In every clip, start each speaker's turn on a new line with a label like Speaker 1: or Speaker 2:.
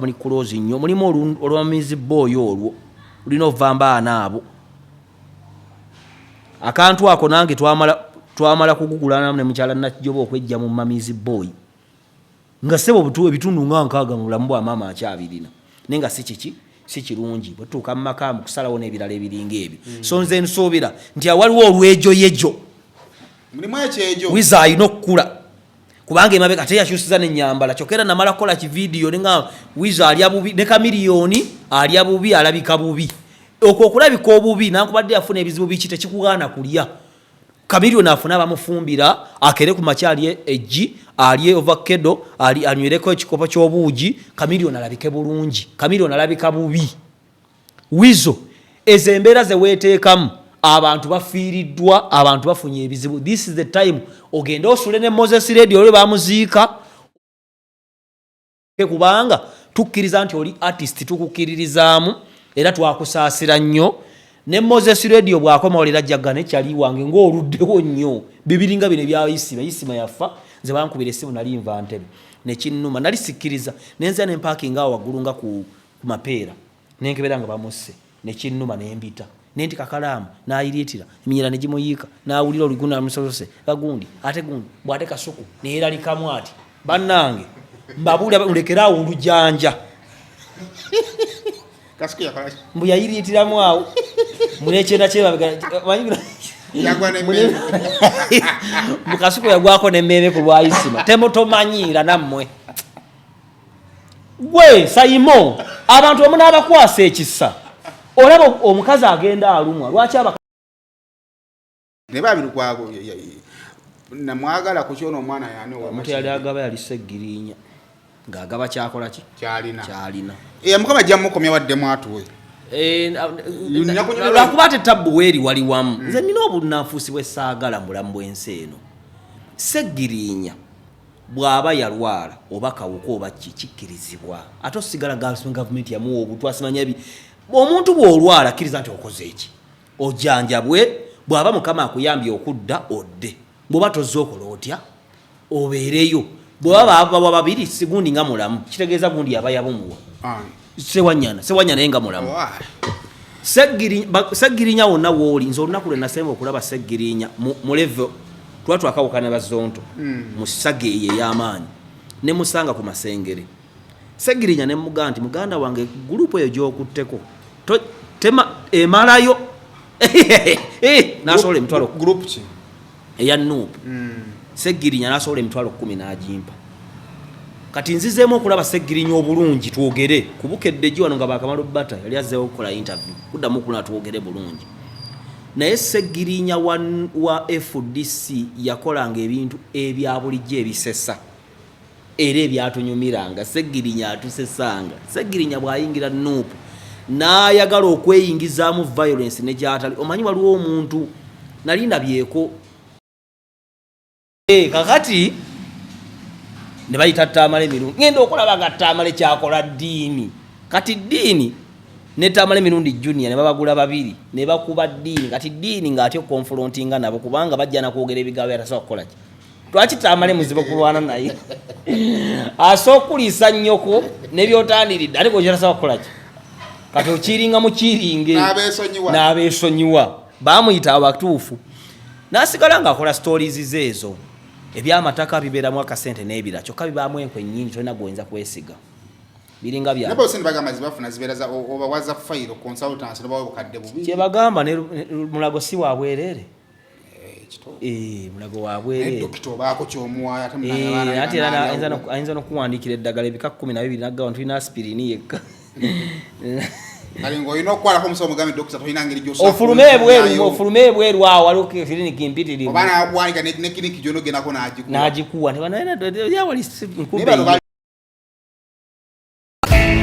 Speaker 1: muri close nnyo mulimu olwamizi boy olwo ulina ovamba anaabo akantu ako nange twamala kugugulana ne mukyala Nakijoba okwejja mu mamizi boy nga sebo butuwe bitundu nga nkaaga mu bulamu bwa maama akyabirina nenga si kirungi batuuka mu maka mu kusalawo n'ebirala ebiringa ebyo so nze nsuubira nti awaliwo olwejo yejo
Speaker 2: mulimu ekyejo
Speaker 1: wiza alina okukula kubanga emabe kate yakyusiza n'ennyambala kyokera namala kukola kividiyo nenga wiza alya bubi ne kamiliyoni alya bubi alabika bubi okwo okulabika obubi nankubadde afuna ebizibu biki tekikugaana kulya kamiliyoni afuna bamufumbira akere ku makyali ejji aliye ovakado anyweleko ekikopo ky'obuugi kamiliyoni alabike bulungi kamiliyoni alabika bubi wizo ezembeera ze weeteekamu abantu bafiiriddwa abantu bafunye ebizibu this is the time ogenda osule ne Moses Radio olwe bamuziika kubanga tukkiriza nti oli artist tukukkiririzaamu era twakusaasira nnyo ne Moses Radio bwakomaolera jjagga nekyali wange ng'oluddewo nnyo bibiringa bino ebyayisima yafa nze bankubira essimu nali nva Ntebe nekinnuma nali sikkiriza nenza ne parking awo waggulu nga ku mapeera nenkebera nga bamusse nekinnuma nembita nenti kakalaamu n'ayiriitira eminyera ne gimuyiika n'awulira oliguna musosose bagundi ate gundi bw'ate kasuku neeralikamu ati bannange mbabulira mulekeraawo olujanja
Speaker 2: kasuku yakola
Speaker 1: mbu yayiriitiramu awo munekyenda kyebabega mukasuku yagwako n'emmeeme ku lwayisima temutomanyiira nammwe gwe sayimo abantu bamu n'abakwasa ekisa olaba omukazi agenda alumwa lwaki
Speaker 2: ne babirukwago namwagala ku kyono omwana yani
Speaker 1: omuntu yali agaba yali Seggirinya ng'agaba kyakola ki kyalina
Speaker 2: mukama jamukomya wadde mwatuwe
Speaker 1: lwakuba ate tabbu weeri wali wamu nze nina obunanfuusi bw'essaagala mu bulamu bw'ensi eno Seggirinya bw'aba yalwala oba kawuka oba kikkirizibwa ate osigala gavumenti yamuwa obutwasimanya ebi omuntu bw'olwala kkiriza nti okoze eki ojjanjabwe bw'aba mukama akuyambye okudda odde bw'oba tozze okola otya obeereyo bw'oba bawa babiri sigundi nga mulamu kitegeeza gundi yaba yabumuwa sewanyana naye nga mulamu Seggirinya wonna wooli nze olunaku lwe nasemba okulaba Seggirinya mu level tuba twakawukana bazonto mu sage eyo ey'amaanyi ne musanga ku Masengere Seggirinya ne mugamba nti muganda wange gurupu eyo gy'okutteko tema emalayo nasobola emitwalo
Speaker 2: group ki
Speaker 1: eya Nuupu Seggirinya nasobola emitwalo 10 n'agimpa kati nzizeemu okulaba Seggirinya obulungi twogere kubukedde gye wano nga bakamala Bata yali azzeewo okukola interview kuddamu kuna twogere bulungi naye Seggirinya wa FDC yakolanga ebintu ebya bulijjo ebisesa era ebyatunyumiranga Seggirinya atusesanga Seggirinya bw'ayingira Nuupu n'ayagala okweyingizaamu violence ne gyatali omanyi waliwo omuntu nali ndabyeko kakati ne bayita Tamale Mirundi ngenda okulaba nga Tamale kyakola ddiini kati ddiini ne Tamale Mirundi Junior ne babagula babiri ne bakuba ddiini kati ddiini ng'atyo confrontinga nabo kubanga bajja nakwogera ebigambo atasobola kukola ki lwaki Tamale muzibu kulwana naye asookuliisa nnyoko nebyotandiridde ate gokyatasobola kukola ki kati okiringa mu kiringe n'abeesonyiwa baamuyita abatuufu n'asigala ng'akola stories zeezo ebyamataka bibeeramu akasente n'ebira kyokka bibaamu enkwe nnyingi tolina gwoyinza kwesiga biringa bya kyebagamba mulago si wa bwereere mulago wa bwereere ate ayinza n'okuwandiikira eddagala ebika 12 naggawa tulina aspirini yekka ofulume ebweru awo waliwo kiriniki mpitirivu n'agikuwa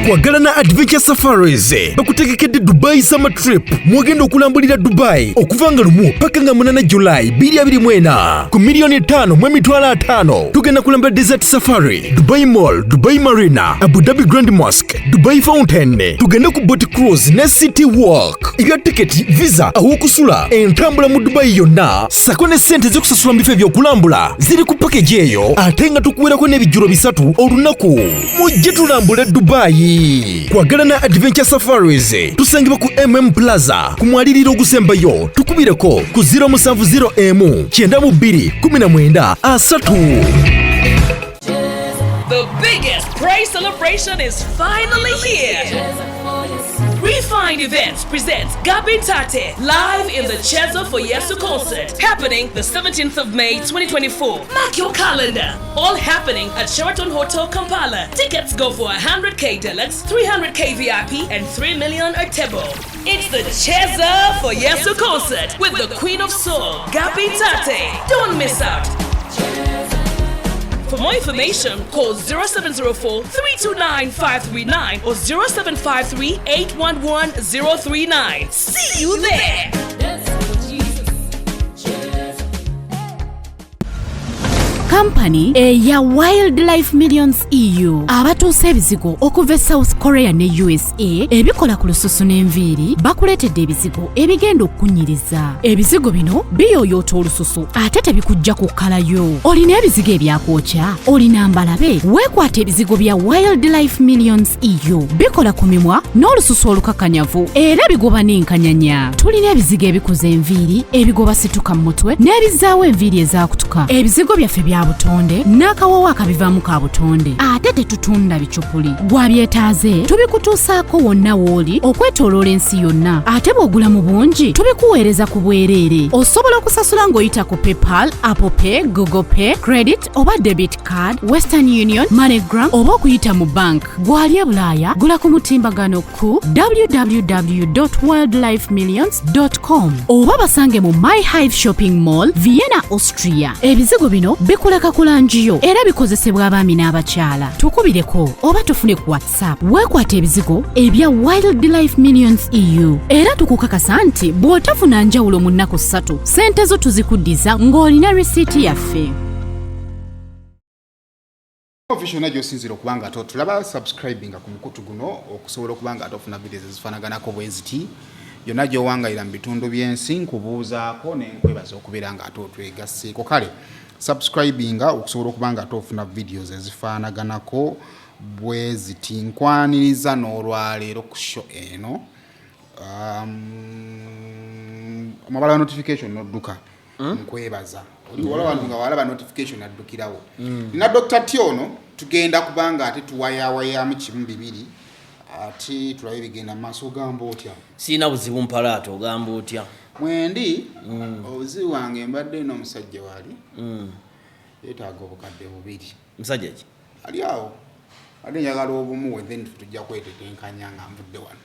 Speaker 3: kwagala na Adventure Safaris bakutegekedde Dubai Summer Trip mwagenda okulambulira Dubai okuva nga 1 paka nga 8 July 2024 ku $1,500,000 tugenda kulambula Desert Safari, Dubai Mall, Dubai Marina, Abu Dhabi Grand Mosque, Dubai Fountain, tugenda ku boat cruise ne City Walk. Ebya tiketi, visa, awokusula entambula mu Dubai yonna sako ne sente z'okusasula mu bifo by'okulambula ziri ku package eyo ate nga tukuwerako n'ebijjulo 3 olunaku. Mujje tulambule Dubai Dubai. Kwagalana Adventure Safaris tusangibwa ku Plaza ku mwaliriro ogusembayo tukubireko ku 070M 9219 asatu.
Speaker 4: The biggest praise celebration is finally here. Refined Events presents Gabi Tate live in the Cheza for Yesu concert happening the 17th of May 2024. Mark your calendar. All happening at Sheraton Hotel Kampala. Tickets go for 100k Deluxe, 300k VIP, and 3 million a table. It's the Cheza for Yesu concert with the Queen of Soul, Gabi Tate. Don't miss out. For more information, call 0704-329-539 or 0753-811-039. See you there!
Speaker 5: Company ya Wildlife Millions EU abatuusa ebizigo okuva South Korea ne USA ebikola ku lususu n'enviiri bakuleetedde ebizigo ebigenda okunyiriza. Ebizigo bino biyoyoota olususu ate tebikujja kukkalayo. Olina ebizigo ebyakwokya, olina mbalabe, weekwata ebizigo bya Wildlife Millions EU bikola ku mimwa n'olususu olukakanyavu era bigoba n'enkanyanya. Tulina ebizigo ebikuza enviiri, ebigoba situka mu mutwe n'ebizaawo enviiri ezaakutuka. Ebizigo byaffe bya butonde n'akawawa akabivaamu ka butonde ate tetutunda bicupuli. Gwabyetaaze tubikutuusaako wonna w'oli okwetooloola ensi yonna ate bw'ogula mu bungi tubikuweereza ku bwereere. Osobola okusasula ng'oyita ku PayPal, Apple Pay, Google Pay, Credit oba Debit Card, Western Union, MoneyGram oba okuyita mu bank. Gwali e Bulaaya gula ku mutimbagano ku www.wildlifemillions.com oba basange mu My Hive Shopping Mall, Vienna, Austria. Ebizigo bino bikuleka kulanjiyo era bikozesebwa abaami n'abakyala. Tukubireko oba tufune ku WhatsApp. Weekwata ebizigo ebya Wildlife Millions EU era tukukakasa nti bw'otafuna njawulo mu nnaku 3 sente zo tuzikuddiza ng'olina risiiti yaffe.
Speaker 2: Official najjo sinzira okubanga tulaba subscribing ku mukutu guno okusobola okubanga atofuna videos ezifanaganako bweziti yonna gy'owangayira mu bitundu by'ensi nkubuuzaako nenkwebaza okubeera nga ate otwegasseeko. Kale subscribinga okusobola okubanga atofuna videos ezifanaganako bweziti. Nkwaniriza n'olwaleero ku show eno amabala notification nodduka nkwebaza waliwo abantu nga walaba notification addukirawo. Nina Dr. Tiono tugenda kubanga ate tuwayawayamu kimu bibiri ate tulabe bigenda mu maaso. Ogamba otya?
Speaker 1: Siina buzibu mpalaato, ogamba otya?
Speaker 2: Mwendi obuzibu wange mbadde n'omusajja wali yeetaaga obukadde bubiri.
Speaker 1: Musajja ki?
Speaker 2: Ali awo ate njagala obumuwe then tujja kwetetenkanya nga nvudde wano.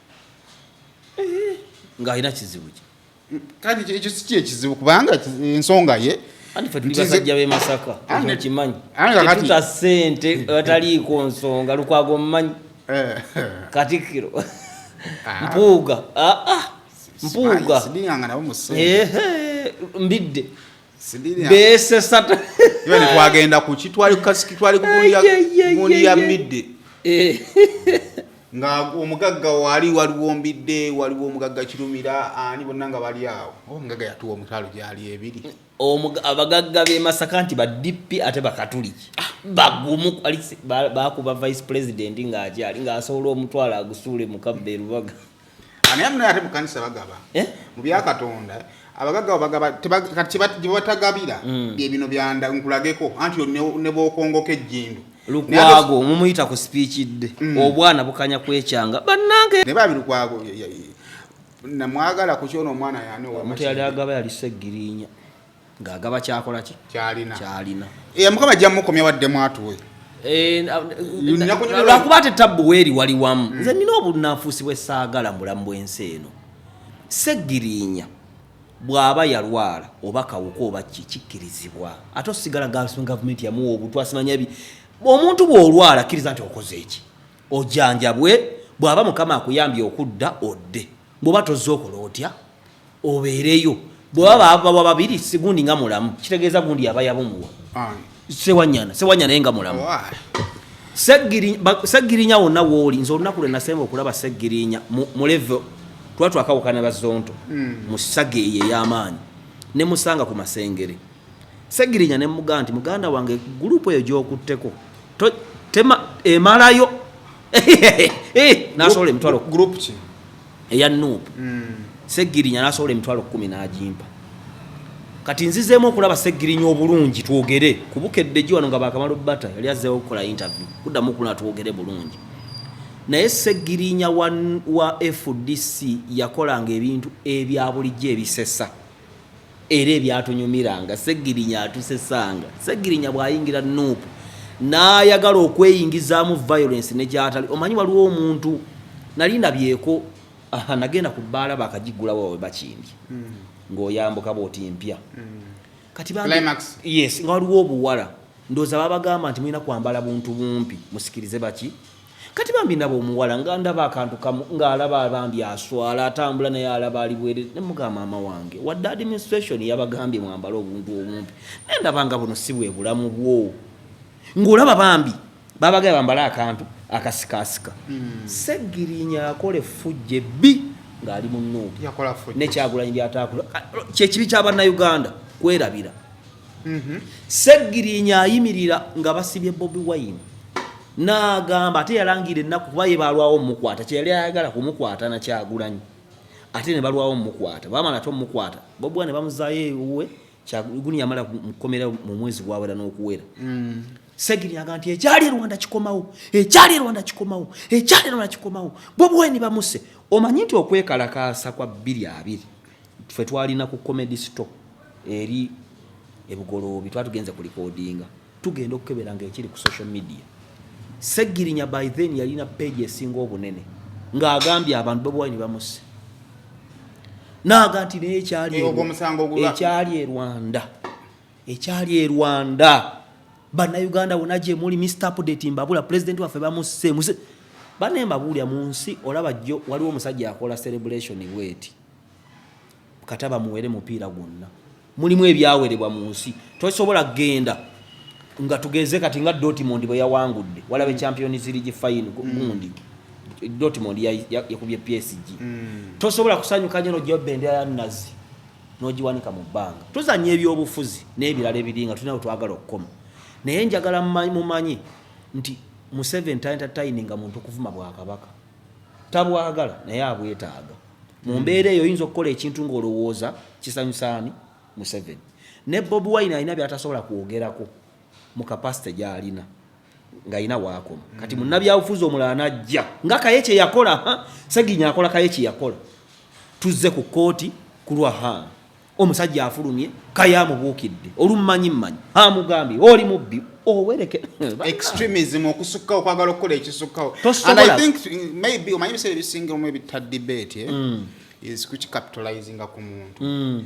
Speaker 1: Ng'alina kizibu ki?
Speaker 2: Kati ekyo si ekizibu kubanga ensonga ye
Speaker 1: andi ffe tuli basajja b'e Masaka kimanyi
Speaker 2: kakati
Speaker 1: tuta ssente bataliiko nsonga Lukwago mmanyi Katikkiro Mpuuga Mpuuga
Speaker 2: sidinganga nabo musse
Speaker 1: mbidde
Speaker 2: sidinga
Speaker 1: bese sata
Speaker 2: yone twagenda ku kitwali kasiki twali kugundi ya midde nga omugagga waliwo mbidde waliwo omugagga Kirumira ani bonna nga bali awo. Omugagga yatuwa omutalo gyali ebiri.
Speaker 1: Abagagga b'e Masaka nti badippi ate bakatuliki bagumu bakuba vice president ng'akyali ng'asobola omutwala agusuule mu kabbe Lubaga.
Speaker 2: Ani amuna ate mu kanisa bagaba mu bya Katonda abagagga bagaba kati batagabira bino byanda nkulageko anti ne bookongoka ejjindu.
Speaker 1: Lukwago mumuyita ku speech dde obwana bukanya kwekyanga bannange
Speaker 2: ne babi Lukwago namwagala ku kyono omwana yani
Speaker 1: omuntu yali agaba yali Seggirinya ng'agaba kyakola ki kyalina
Speaker 2: Mukama ajja mukomya wadde mwatuwe
Speaker 1: lwakuba ate tabbu weeri wali wamu. Nze nina obunanfuusi bwe saagala mulamu bw'ensi eno. Seggirinya bw'aba yalwala oba kawuka oba kikkirizibwa ate osigala gavumenti yamuwa obutwa asimanya ebi. Omuntu bw'olwala kkiriza nti okoze eki ojjanjabwe. Bw'aba Mukama akuyambye okudda odde, bw'oba tozze okola otya obeereyo. Bw'aba babiri sigundi nga mulamu kitegeeza gundi yaba yabumuwa sewanyana naye nga mulamu. Seggirinya wonna w'oli nze olunaku lwe nasemba okulaba Seggirinya mu level twakawukana bazonto mu ssage ey'amaanyi ne musanga ku Masengere. Seggirinya ne muganda nti muganda wange gurupu eyo gy'okutteko tema emalayo nasobola emitwalo
Speaker 2: group ki
Speaker 1: eya Nuupu Seggirinya nasobola emitwalo 10 n'agimpa. Kati nzizeemu okulaba Seggirinya obulungi twogere kubukedde ji wano nga bakamala Bata yali azzeewo okukola interview kuddamu kuna twogere bulungi. Naye Seggirinya wa FDC yakolanga ebintu ebya bulijjo ebisesa era ebyatunyumiranga. Seggirinya atusesanga. Seggirinya bw'ayingira Nuupu n'ayagala okweyingizaamu violence ne gyatali. Omanyi waliwo omuntu nali ndabyeko nagenda ku bbaala bakagigulawo we bakindi ng'oyambuka bw'oti mpya kati
Speaker 2: Climax.
Speaker 1: Yes, nga waliwo obuwala ndooza babagamba nti mulina kwambala buntu bumpi musikirize baki. Kati bambi ndaba omuwala nga ndaba akantu kamu ng'alaba bambi aswala atambula naye alaba ali bwere ne mugamba maama wange wadde administration yabagambye mwambale obuntu obumpi naye ndaba nga buno si bwe bulamu bwo ng'olaba bambi babagambye bambale akantu akasikasika. Seggirinya yakola effujje bbi ng'ali mu Nuupu
Speaker 2: yakola fujja
Speaker 1: ne Kyagulanyi by'atakola kyekibi ky'Abannayuganda kwerabira. Seggirinya ayimirira nga basibye Bobi Wine n'agamba ate yalangire ennaku kuba ye balwawo mumukwata kyeyali ayagala kumukwata na Kyagulanyi ate ne balwawo mumukwata bamala ate omukwata Bobi Wine ne bamuzaayo ewe Kyagulanyi yamala mukomera mu mwezi gwawera n'okuwera. Seggirinya agamba nti ekyali Rwanda kikomawo ekyali Rwanda kikomawo ekyali Rwanda kikomawo Bobi Wine bamuse. Omanyi nti okwekalakaasa kwa 2 ffe twalina ku comedy store eri ebugoloobi twatugenze ku recordinga tugenda okukeberanga ekiri ku social media. Seggirinya by then yalina page esinga obunene ng'agambye abantu Bobi Wine bamuse n'agamba nti naye ekyali e Rwanda Bannayuganda wonna gye muli Mr. Update Mbabula president waffe bamuse bane mbabuulya mu nsi olaba jjo waliwo omusajja akola celebration bweti kataba muwere mupiira gwonna mulimu ebyawerebwa mu nsi tosobola genda nga tugeze kati nga Dortmund bwe yawangudde walabe Champions League final gundi Dortmund yakubye PSG tosobola kusanyuka nyo gyo bendera ya Nazi nogiwanika mu bbanga tuzanye ebyobufuzi n'ebirala ebiringa tulina twagala okukoma naye njagala mumanyi nti Museveni entertaining muntu okuvuma Bwakabaka tabwagala naye abwetaaga mu mbeera eyo oyinza okukola ekintu ng'olowooza kisanyusaani Museveni. Ne Bobi Wine alina byatasobola kwogerako mu kapasite gy'alina ng'alina waakoma kati munnabyabufuzi omulala n'ajja nga Kayeki yakola Seggirinya akola Kayeki yakola tuzze ku kooti kulwa omusajja afulumye kayamubuukidde olummanyi amugambye oli mubbi owereke
Speaker 2: extremism okusukkawo kwagala okukola ekisukkawo. And I think maybe omanyi biseera ebisinga mu ebita debate is kukicapitalizing ku muntu.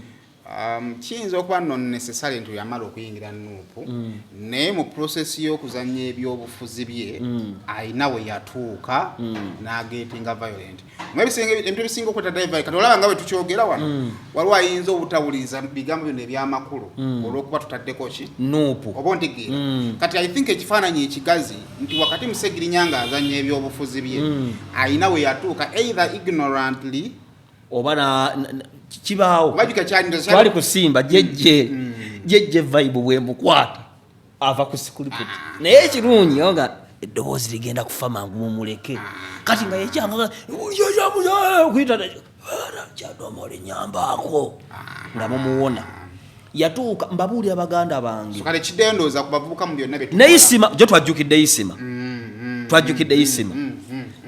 Speaker 2: Kiyinza okuba non necessary nti yamala okuyingira Nuupu naye mu process y'okuzannya ebyobufuzi bye ayina we yatuuka n'agetinga violent. Ebintu ebisinga okweta drive kati olaba nga bwe tukyogera wano waliwo ayinza obutawuliriza bigambo bino eby'amakulu olw'okuba tutaddeko ki
Speaker 1: Nuupu
Speaker 2: oba ontegeera. Kati I think ekifaananyi ekigazi nti wakati Seggirinya ng'azannya ebyobufuzi bye ayina we yatuuka either ignorantly
Speaker 1: oba kibaawo
Speaker 2: twali
Speaker 1: kusimba jejje vibe bwemukwata ava ku sikulipoti naye ekirungi nga eddoboozi ligenda kufa mangu mumuleke kati nga yekyanga kuyita kyadomole nyambaako nga mumuwona yatuuka mbabuulira baganda bange
Speaker 2: kale kidendooza ku bavubuka mu byonna
Speaker 1: neisima jo twajjukidde isima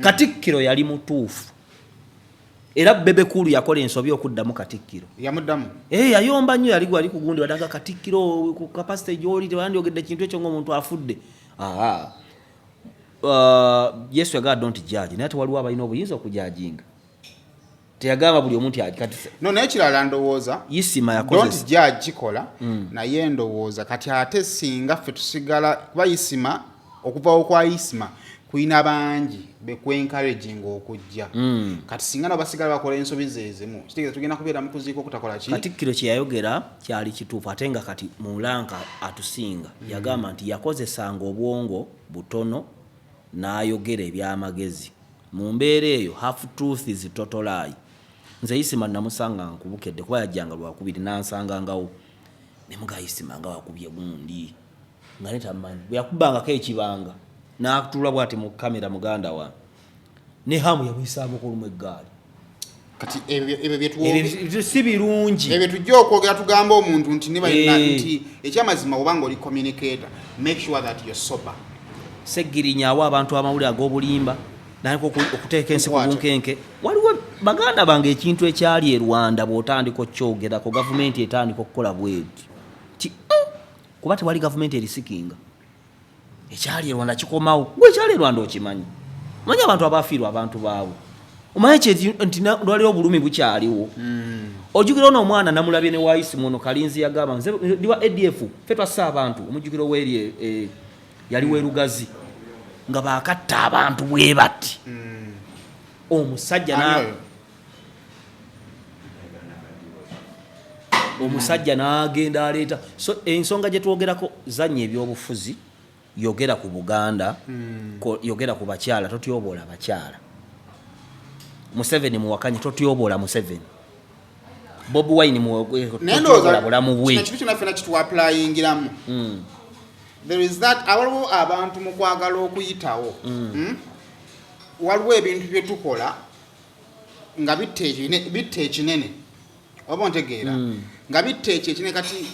Speaker 1: Katikkiro yali mutuufu era Bebekulu yakola ensobi okuddamu Katikkiro
Speaker 2: yamuddamu
Speaker 1: yayomba nnyo yali gwali kugundi wadaga Katikkiro ku capacity gy'oli tewandyogedde ekintu ekyo ng'omuntu afudde. Yesu yagamba don't judge naye tewaliwo abalina obuyinza okujajinga teyagamba buli omuntu
Speaker 2: no naye kirala ndowooza
Speaker 1: isima
Speaker 2: don't judge kikola naye ndowooza kati ate singa ffe tusigala kuba isima okuvawo kwa isima kuyina bangi bekwencouraging okujja kati singa nabo basigala bakola ensobi zezimu kitegeeza tugenda kubeera mu kuziika okutakola ki.
Speaker 1: Katikkiro kye yayogera kyali kituufu ate nga kati mulanka atusinga yagamba nti yakozesanga obwongo butono n'ayogera ebyamagezi mu mbeera eyo half truth is total lie. Nze isima namusanga nkubukedde kuba yajjanga lwakubiri nansangangawo ne mugayisima nga wakubye gundi nga netamanyi bwe yakubangako ekibanga n'atula bw'ati mu kamera muganda wa ne hamu yamuyisaamu okulumu eggaali
Speaker 2: kati ebyo
Speaker 1: si birungi
Speaker 2: ebyo tujja okwogera tugamba omuntu nti nibalina nti ekyamazima obanga oli communicator make sure that you're sober
Speaker 1: seggirinyaawo abantu amawulire ag'obulimba naliko okuteeka ensi ku bunkenke waliwo baganda bange ekintu ekyali e Rwanda bw'otandika okyogerako gavumenti etandika okukola bweti ti kuba tewali gavumenti erisikinga ekyali e Rwanda kikomawo gwe ekyali e Rwanda okimanyi manyi abantu abafiirwa abantu baabwe omanyi nti lwaliwo obulumi bukyaliwo ojjukira ono omwana namulabye ne waayisimu ono Kalinzi yagamba ndiwa ADF ffe twassa abantu omujjukiro weeri yali weerugazi nga baakatta abantu bwe bati omusajja n'agenda aleeta so ensonga gye twogerako zanya ebyobufuzi yogera ku Buganda yogera ku bakyala totyoboola bakyala Museveni muwakanye totyoboola Museveni Bobi Wine totyoboola bulamu bwe
Speaker 2: kitu kinafena kitu applyingiramu there is that waliwo abantu mu kwagala okuyitawo waliwo ebintu bye tukola nga bitta ekinene oba ontegeera nga bitta ekinene kati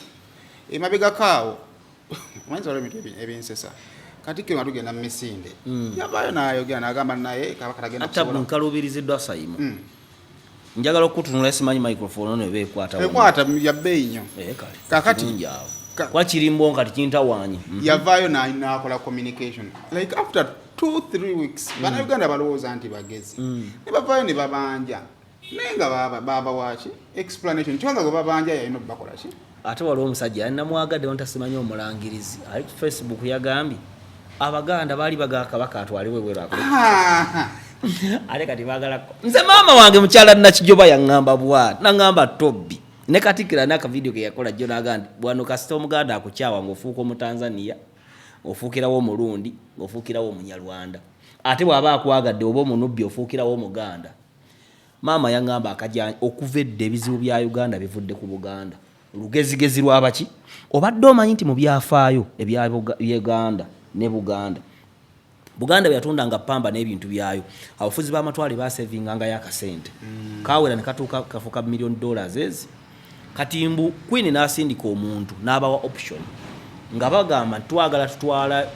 Speaker 2: emabegakaawo omanyiza waliwo ebintu ebinsesa Katikkiro nga tugenda mu misinde yavaayo n'ayogera n'agamba naye Kabaka tagenda
Speaker 1: kusobola nkalubiriziddwa Sayimu njagala okutunula simanyi microphone ono ebeekwata
Speaker 2: ya bbeeyi nnyo
Speaker 1: kakati kwa kirimbo nkati kintawaanyi
Speaker 2: yavaayo n'akola communication like after 2-3 weeks bannayuganda balowooza nti bagezi ne bavaayo ne babanja naye nga baba waki explanation kyonga gwe babanja yalina okubakola ki
Speaker 1: ate waliwo omusajja yalina mwagadde wantasimanyi omulangirizi ali ku Facebook yagambye abaganda baali bagaa Kabaka atwaliwe bwerako ale kati bagalako nze maama wange mukyala Nakijoba yaŋŋamba bwati naŋŋamba Tobbi ne Katikkiro n'aka video ke yakola jjo n'agandi bwano kasita omuganda akukyawa ng'ofuuka Omutanzania ofuukirawo Omulundi ng'ofuukirawo Omunyarwanda ate bw'aba akwagadde oba Omunubbi ofuukirawo Omuganda maama yaŋŋamba akajja okuva edda ebizibu bya Uganda bivudde ku Buganda lugezigezi lwabaki obadde omanyi nti mu byafaayo ebya Uganda ne Buganda Buganda byatundanga pamba n'ebintu byayo abafuzi b'amatwale basevinganga yakasente kawera ne katuuka kafuka $1 million ezi kati mbu Queen n'asindika omuntu n'abawa option nga bagamba twagala tutwala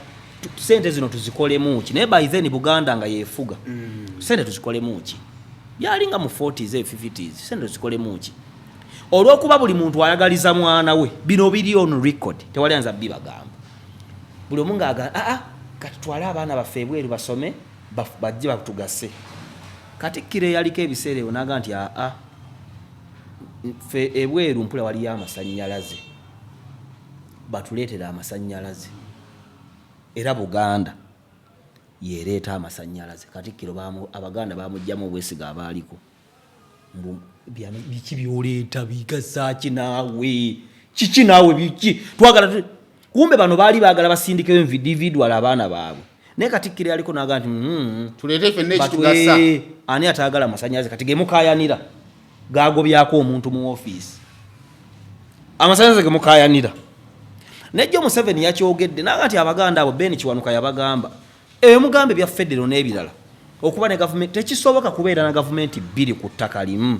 Speaker 1: sente zino tuzikolemu ki naye by then Buganda nga yeefuga sente tuzikolemu ki byalinga mu 40s 50s sente tuzikolemu ki olw'okuba buli muntu ayagaliza mwana we bino biri on record tewali anza bibagamba buli omu ng'agamba katutwale abaana baffe ebweru basome bajje batugase Katikkiro yaliko ebiseera ebyo n'agamba nti ffe ebweru mpula waliyo amasannyalaze batuleetera amasannyalaze era Buganda yeereeta amasannyalaze Katikkiro abaganda bamugyamu obwesiga abaaliko biki byoleeta bigasaaki naawe kiki naawe biki twagala kumbe bano baali baagala basindikeyo individual abaana baabwe naye Katikkiro yaliko n'agamba nti
Speaker 2: tuleete ffenna ekitugasa
Speaker 1: ani ataagala amasannyalaze kati gemukayanira gagobyako omuntu mu ofiisi amasannyalaze gemukayanira nejjo Museveni yakyogedde n'agamba nti abaganda abo Ben Kiwanuka yabagamba mugambe bya federal n'ebirala okuba ne gavumenti tekisoboka kubeera na gavumenti bbiri ku ttaka limu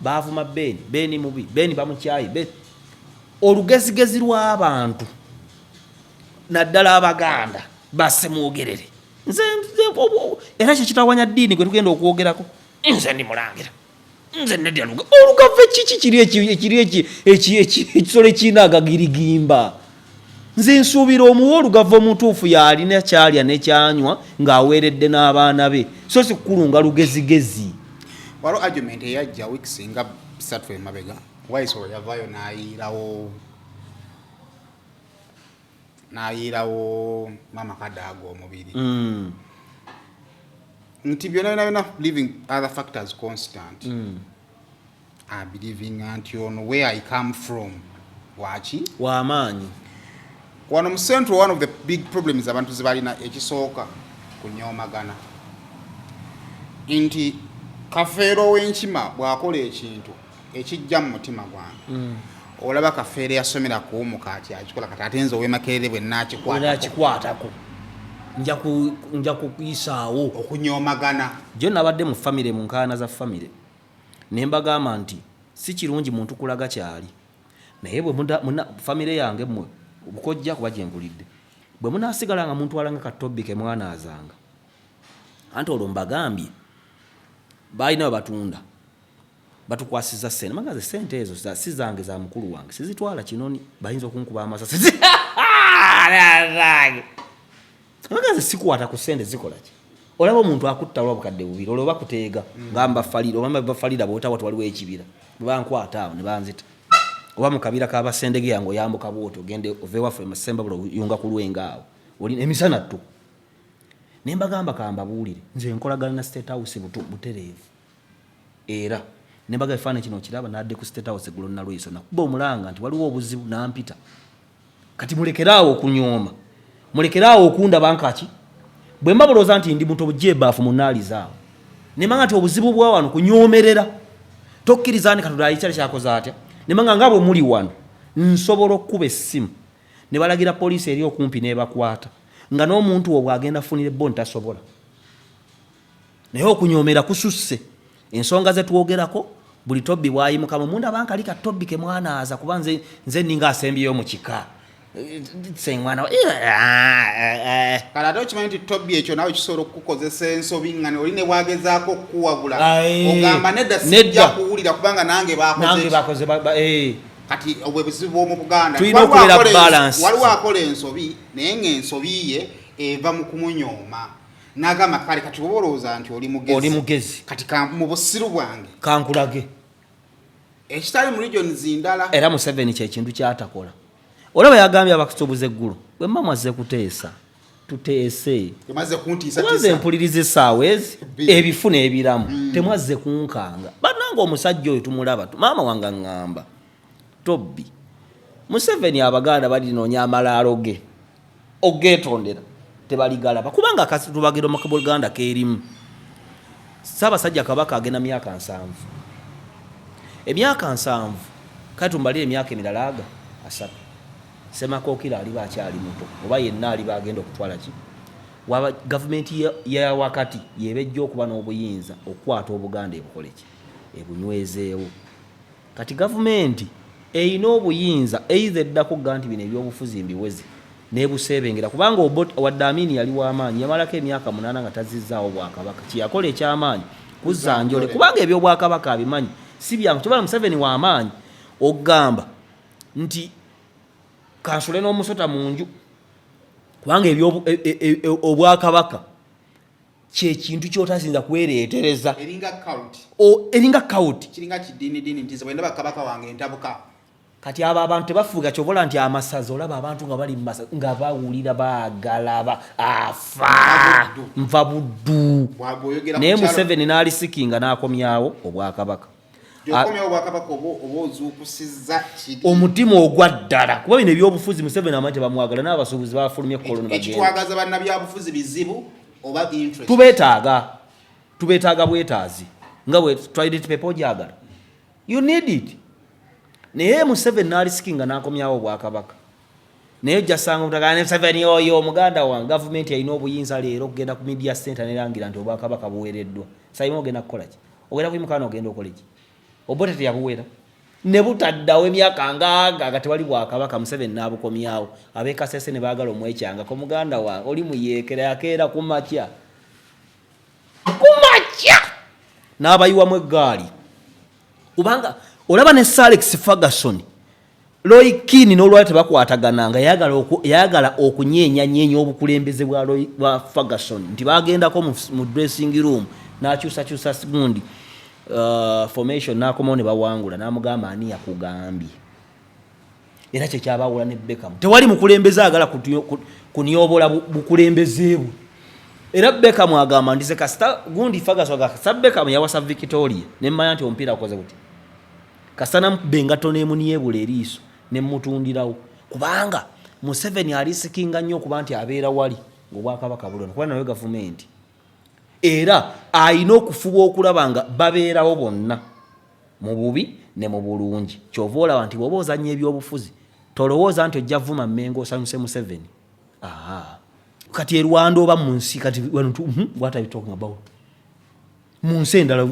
Speaker 1: baavuma Ben mubi Ben bamukyayi olugezigezi lw'abantu naddala abaganda basse mwogerere nze era kyekitawanya ddiini gwe tugenda okwogerako nze ndi mulangira nze nedda olugave kiki ekisolo ekiina agagirigimba nze nsuubira omuwa olugave omutuufu yalina kyalya nekyanywa ng'aweeredde n'abaana be so si kukulunga lugezigezi
Speaker 2: waliwo argument eyajja weeks nga 3 emabega Waisolo yavaayo n'ayiirawo Mama Kadaga omubiri nti byonna leaving other factors constant I believing nti ono where I come from waki
Speaker 1: wamaanyi
Speaker 2: wano mu central one of the big problems abantu zibalina ekisooka kunyoomagana nti Kafeero w'enkima bw'akola ekintu ekijja mu mutima gwange olaba Kafeero yasomera ku mukaati akikola kati ate nze ow'Emakerere bwe naakikwatako
Speaker 1: nja kukuyisaawo
Speaker 2: okunyomagana.
Speaker 1: jo nabadde mu famire mu nkaana za famire ne mbagamba nti si kirungi muntu kulaga kyali naye bwe famire yange mmwe obukojja kuba gyenkulidde bwe munaasigala nga muntu alanga katobbi ke mwana azanga anti olwo mbagambye balina we batunda batukwasiza ssente magaze ssente ezo si zange za mukulu wange sizitwala kinoni bayinza okunkuba amasasi magaze sikwata ku ssente zikola ki olaba omuntu akutta olwa bukadde bubiri olwo bakuteega ngamba falira oba bafalira bw'otawa waliwo ekibira bwe bankwata awo ne banzita oba mu kabira k'abasendege yange oyambuka bwoti ogende ove waffe masembabula yunga ku lwenga awo oli emisana ttu ne mbagamba kambabuulire nze nkolagana na State House butereevu era ne mbaga efaana kino kiraba nadde ku State House eggulo nalweso nakuba omulanga nti waliwo obuzibu nampita kati mulekeraawo okunyooma mulekeraawo okunda bankaki bwe mbabulooza nti ndi muntu obujje ebaafu mu nnaali zaawo ne manga nti obuzibu bwa wano kunyoomerera tokkiriza ni Katonda ayikyali kyakoze atya ne manga nga bwe muli wano nsobola okkuba essimu ne balagira poliisi eri okumpi n'ebakwata nga n'omuntu wo bw'agenda funire bo ntasobola naye okunyoomera kususse ensonga ze twogerako buli tobbi bwayimuka mu munda bankali ka tobbi ke mwana aza kuba nze ninga asembyeyo mu kika sengwana
Speaker 2: kala to chimanyi nti tobbi ekyo nawe kisobola okukozesa ensobi ngane oli ne bwagezaako okuwabula ogamba nedda sijja kuwulira kubanga nange bakoze kati obwebuzibu bw'omu Buganda waliwo akola ensobi naye ng'ensobi ye eva mu kumunyooma n'agamba kale kati oba olowooza nti oli mugezi kati mu busiru bwange
Speaker 1: kankulage
Speaker 2: ekitali mu regions ndala
Speaker 1: era Museveni kyekintu kyatakola olaba yagambye abakusoboza eggulu bwe mama azze kuteesa tuteese
Speaker 2: temaze kuntiisa
Speaker 1: tisa mpulirize saawezi ebifuna ebiramu temwazze kunkanga bannanga omusajja oyo tumulaba maama wange ngamba Tobbi Museveni Abaganda balinoonya amalaalo ge ogeetondera tebaligalaba kubanga tubagenda mu Buganda keerimu Ssaabasajja Kabaka agenda myaka 7 emyaka 7 kati tumbalire emyaka emirala aga 3 Semakookira aliba akyali muto oba yenna aliba agenda okutwala ki waba gavumenti ya wakati yebejja okuba n'obuyinza okukwata Obuganda ebukole ki ebunywezeewo kati gavumenti eyina obuyinza either eddako ganti bino ebyobufuzi mbiwezi nebuseebengera kubanga wadde Amini yali w'amaanyi yamalako emyaka 8 nga tazizzaawo Bwakabaka kiyakola ekyamaanyi kuzanjole kubanga ebyobwakabaka abimanyi si byangu tobala Museveni w'amaanyi ogamba nti kansule n'omusota mu nju kubanga obwakabaka kyekintu kyotasinza kwereetereza eringa kawuti
Speaker 2: kiringa kidiinidini nti bwe ndaba Kabaka wange ntabuka
Speaker 1: kati abo abantu tebafuuga kyobola nti amasaza olaba abantu nga bali mumasaza nga bawulira bagalaba afa nva buddu naye Museveni n'alisikinga n'akomyawo obwakabaka omutima ogwa ddala kuba bino ebyobufuzi Museveni amanyi tebamwagala n'abasuubuzi bafulumye koloni
Speaker 2: ekitwagaza bannabyabufuzi bizibu oba interest
Speaker 1: tubeetaaga bwetaazi nga bwe twalidde pepo gyagala you need it naye Museveni n'alisikinga n'akomyawo obwakabaka naye jasanga mutagane Museveni oyo omuganda wange gavumenti yalina obuyinza leero okugenda ku media center nerangira nti obwakabaka buweereddwa sayima ogenda kukola ki ogenda kuyimukana ogenda okola ki obote teyabuwera ne butaddawo emyaka ngaaga nga tewali Bwakabaka Museveni n'abukomyawo ab'ekasese ne baagala omwekyanga ko muganda wange oli muyeekera yakeera kumakya n'abayiwamu eggaali kubanga olaba ne Sir Alex Ferguson Roy Keane n'olwali tebakwatagananga yayagala okunyeenyanyeenya obukulembeze bwa Ferguson nti bagendako mu dressing room n'akyusakyusa gundi formation n'akomawo ne bawangula n'amugamba ani yakugambye era kyekyabawula ne Beckham tewali mukulembeze agala kunyobola bukulembeze bwe era Beckham agamba ndize kasita gundi Ferguson agasa Beckham yawasa Victoria nemmanya nti omupiira akoze buti kasana mbengato neemuniyebula eriiso nemutundirawo kubanga Museveni alisikinga nnyo okuba nti abeera wali ng'obwakabaka bulona kuba nawe gavumenti era ayina okufuba okulaba nga babeerawo bonna mu bubi ne mu bulungi kyova olaba nti bw'oba ozannya ebyobufuzi tolowooza nti ojja vuma Mmengo osanyuse Museveni kati Rwanda oba mu nsi kati what are you talking about mu nsi endala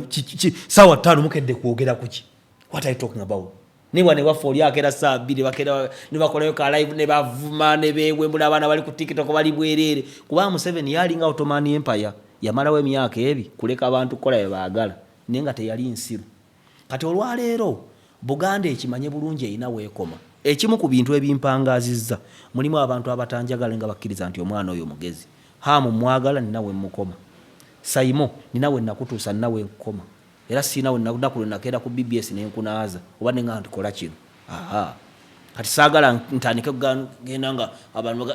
Speaker 1: sawa 5 mukedde kwogera kuki what are you talking about ne wafoli akera saa 2 bakera ne bakolayo ka live ne bavuma ne bewembula abana bali ku TikTok bali bwerere kuba Museveni yalinga Ottoman Empire yamalawo emyaka ebi kuleka abantu kola yabaagala nenga teyali nsiru kati olwaleero Buganda ekimanye bulungi ina weekoma ekimu ku bintu ebimpangazizza mulimu abantu abatanjagala nga bakkiriza nti omwana oyo mugezi hamu mwagala ninawe mukoma Saimo ninawe nakutuusa ninawe nkoma era sinawe nakulu nakera ku BBS nenkunaaza oba nenga ntikola kino kati saagala ntandike kugenda nga abantu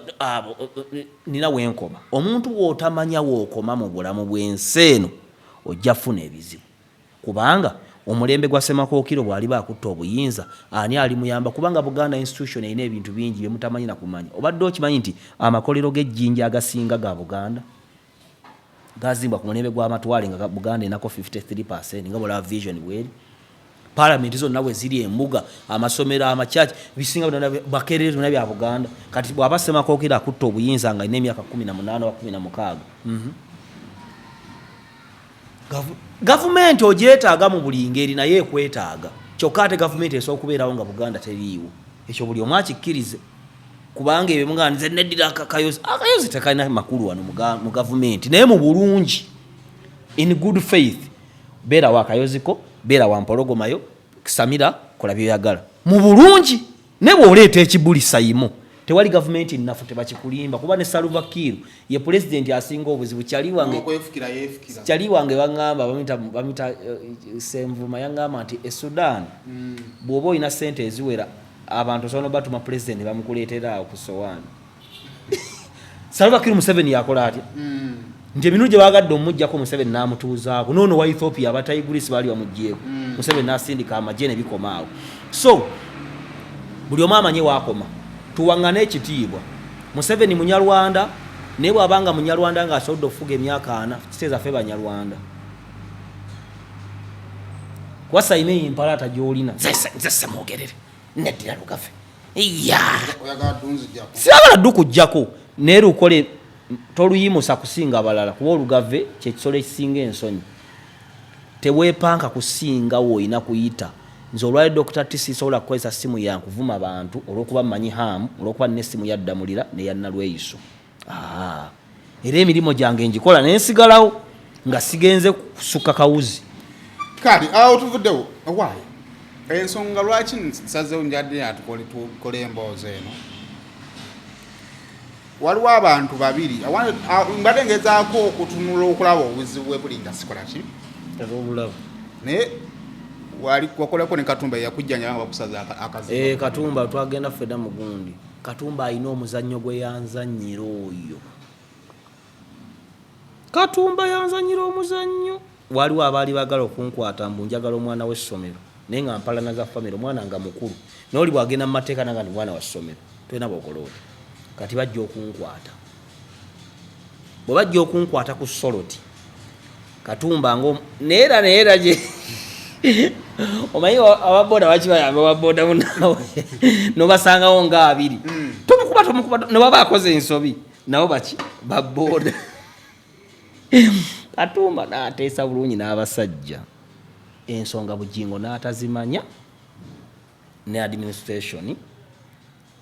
Speaker 1: ninawe nkoma omuntu w'otamanya w'okoma mu bulamu bw'ensi eno ojja funa ebizibu kubanga omulembe gwa Semakookiro bwali bakutta obuyinza ani ali muyamba kubanga Buganda institution ine ebintu bingi bye mutamanyi na kumanya obadde okimanyi nti amakolero g'ejjinja agasinga ga Buganda gazimbwa ku mulembe gwa Matwale nga Buganda enako 53% nga bola vision bweri parliament zonna bwe ziri embuga amasomero amachachi bisinga bakerere na bya Buganda kati bwaba Semakookiro akutta obuyinza nga ine emyaka 18 wa 16 Government ojeetaaga mu buli ngeri naye ekwetaaga kyokka ate government esobola okubeerawo nga Buganda teriiwo ekyo buli omu akikkirize kubanga ebyo munganize neddira akayozi tekalina makulu wano mu government naye mu bulungi in good faith beera wa akayoziko beera wa mpologomayo Samira kola byoyagala mu bulungi ne bw'oleeta ekibuli Saimo tewali government nnafu tebakikulimba kuba ne Salva Kiir ye president asinga obuzibu kyali wange bangamba bamita Semvuma yangamba nti Sudan bw'oba olina sente eziwera abantu sono batuma president bamukuleetera okusowaani Salva Kiir Museveni yakola atya nti ebintu gye bagadde omujjako Museveni n'amutuuzaako noono wa Ethiopia abatayigulisi baali bamuggyeko Museveni n'asindika amagye ne bikomaawo so buli omu amanye waakoma tuwangane ekitiibwa Museveni munyarwanda naye bw'abanga munyarwanda ng'asobodde okufuga emyaka 4 kiteeza ffe banyarwanda kuba Saimo empalaata gy'olina nze mwogerere neddira lugafe siragala ddu kujjako naye lukole toluyimusa kusinga abalala kuba olugave kyekisolo ekisinga ensonyi teweepanka kusinga woolina kuyita nze olwali Dr. T sobola kukozesa simu yankuvuma abantu olw'okuba mmanyi hamu olw'okuba n'essimu yaddamulira neyannalweyiso era emirimu gyange njikola nensigalawo nga sigenze kusukka kawuzi
Speaker 2: kati awo tuvuddewo owaayo ensonga lwaki nsazeewo njadde atukole emboozi eno waliwo abantu babiri mbadde ngezaako okutunula okulaba obuzibu bwe buli nga sikola ki
Speaker 1: obulabu
Speaker 2: naye wakolako ne Katumba yakujjanya bakusaza akazi
Speaker 1: Katumba twagenda fedda mugundi Katumba alina omuzannyo gwe yanzannyira oyo Katumba yanzannyira omuzannyo waliwo abaali bagala okunkwata mbu njagala omwana w'essomero naye nga mpalana za famire omwana nga mukulu naye oli bwagenda mu mateeka nanga ni mwana wa ssomero tolina bw'okoloola kati bajja okunkwata bwe bajja okunkwata ku Soloti Katumba neera gye omanyi ababoda bakibayamba ababoda munawe nobasangawo nga 2 tomukuba nobaba akoze ensobi nabo baki baboda Katumba n'ateesa bulungi n'abasajja ensonga bujingo n'atazimanya ne administration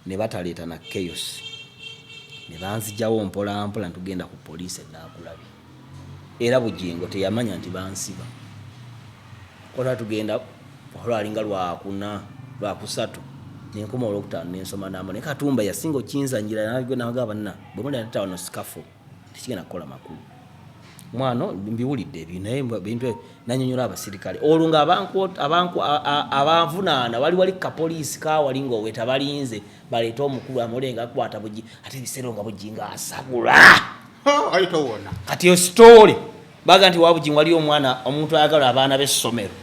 Speaker 1: ne bataleeta na chaos ne banzijawo mpola ntugenda ku police n'akulabi era bujingo teyamanya nti bansiba kola tugenda olwalinga lwakusatu nenkoma olwokutaano nensoma namba ne Katumba yasinga okinzanjira nagwe nagaba nna bwemuli natawa no scaffo tikigenda kukola makulu mwano mbiwulidde naye bintu nanyonyola abasirikale olunga abanvunaana wali ka police kawali ng'oweta balinze baleeta omukulu amulenga akwata buji ate biseera nga bujinga asabula
Speaker 2: ayitowona
Speaker 1: kati yo story baga nti wabujinga wali omwana omuntu ayagala abaana b'essomero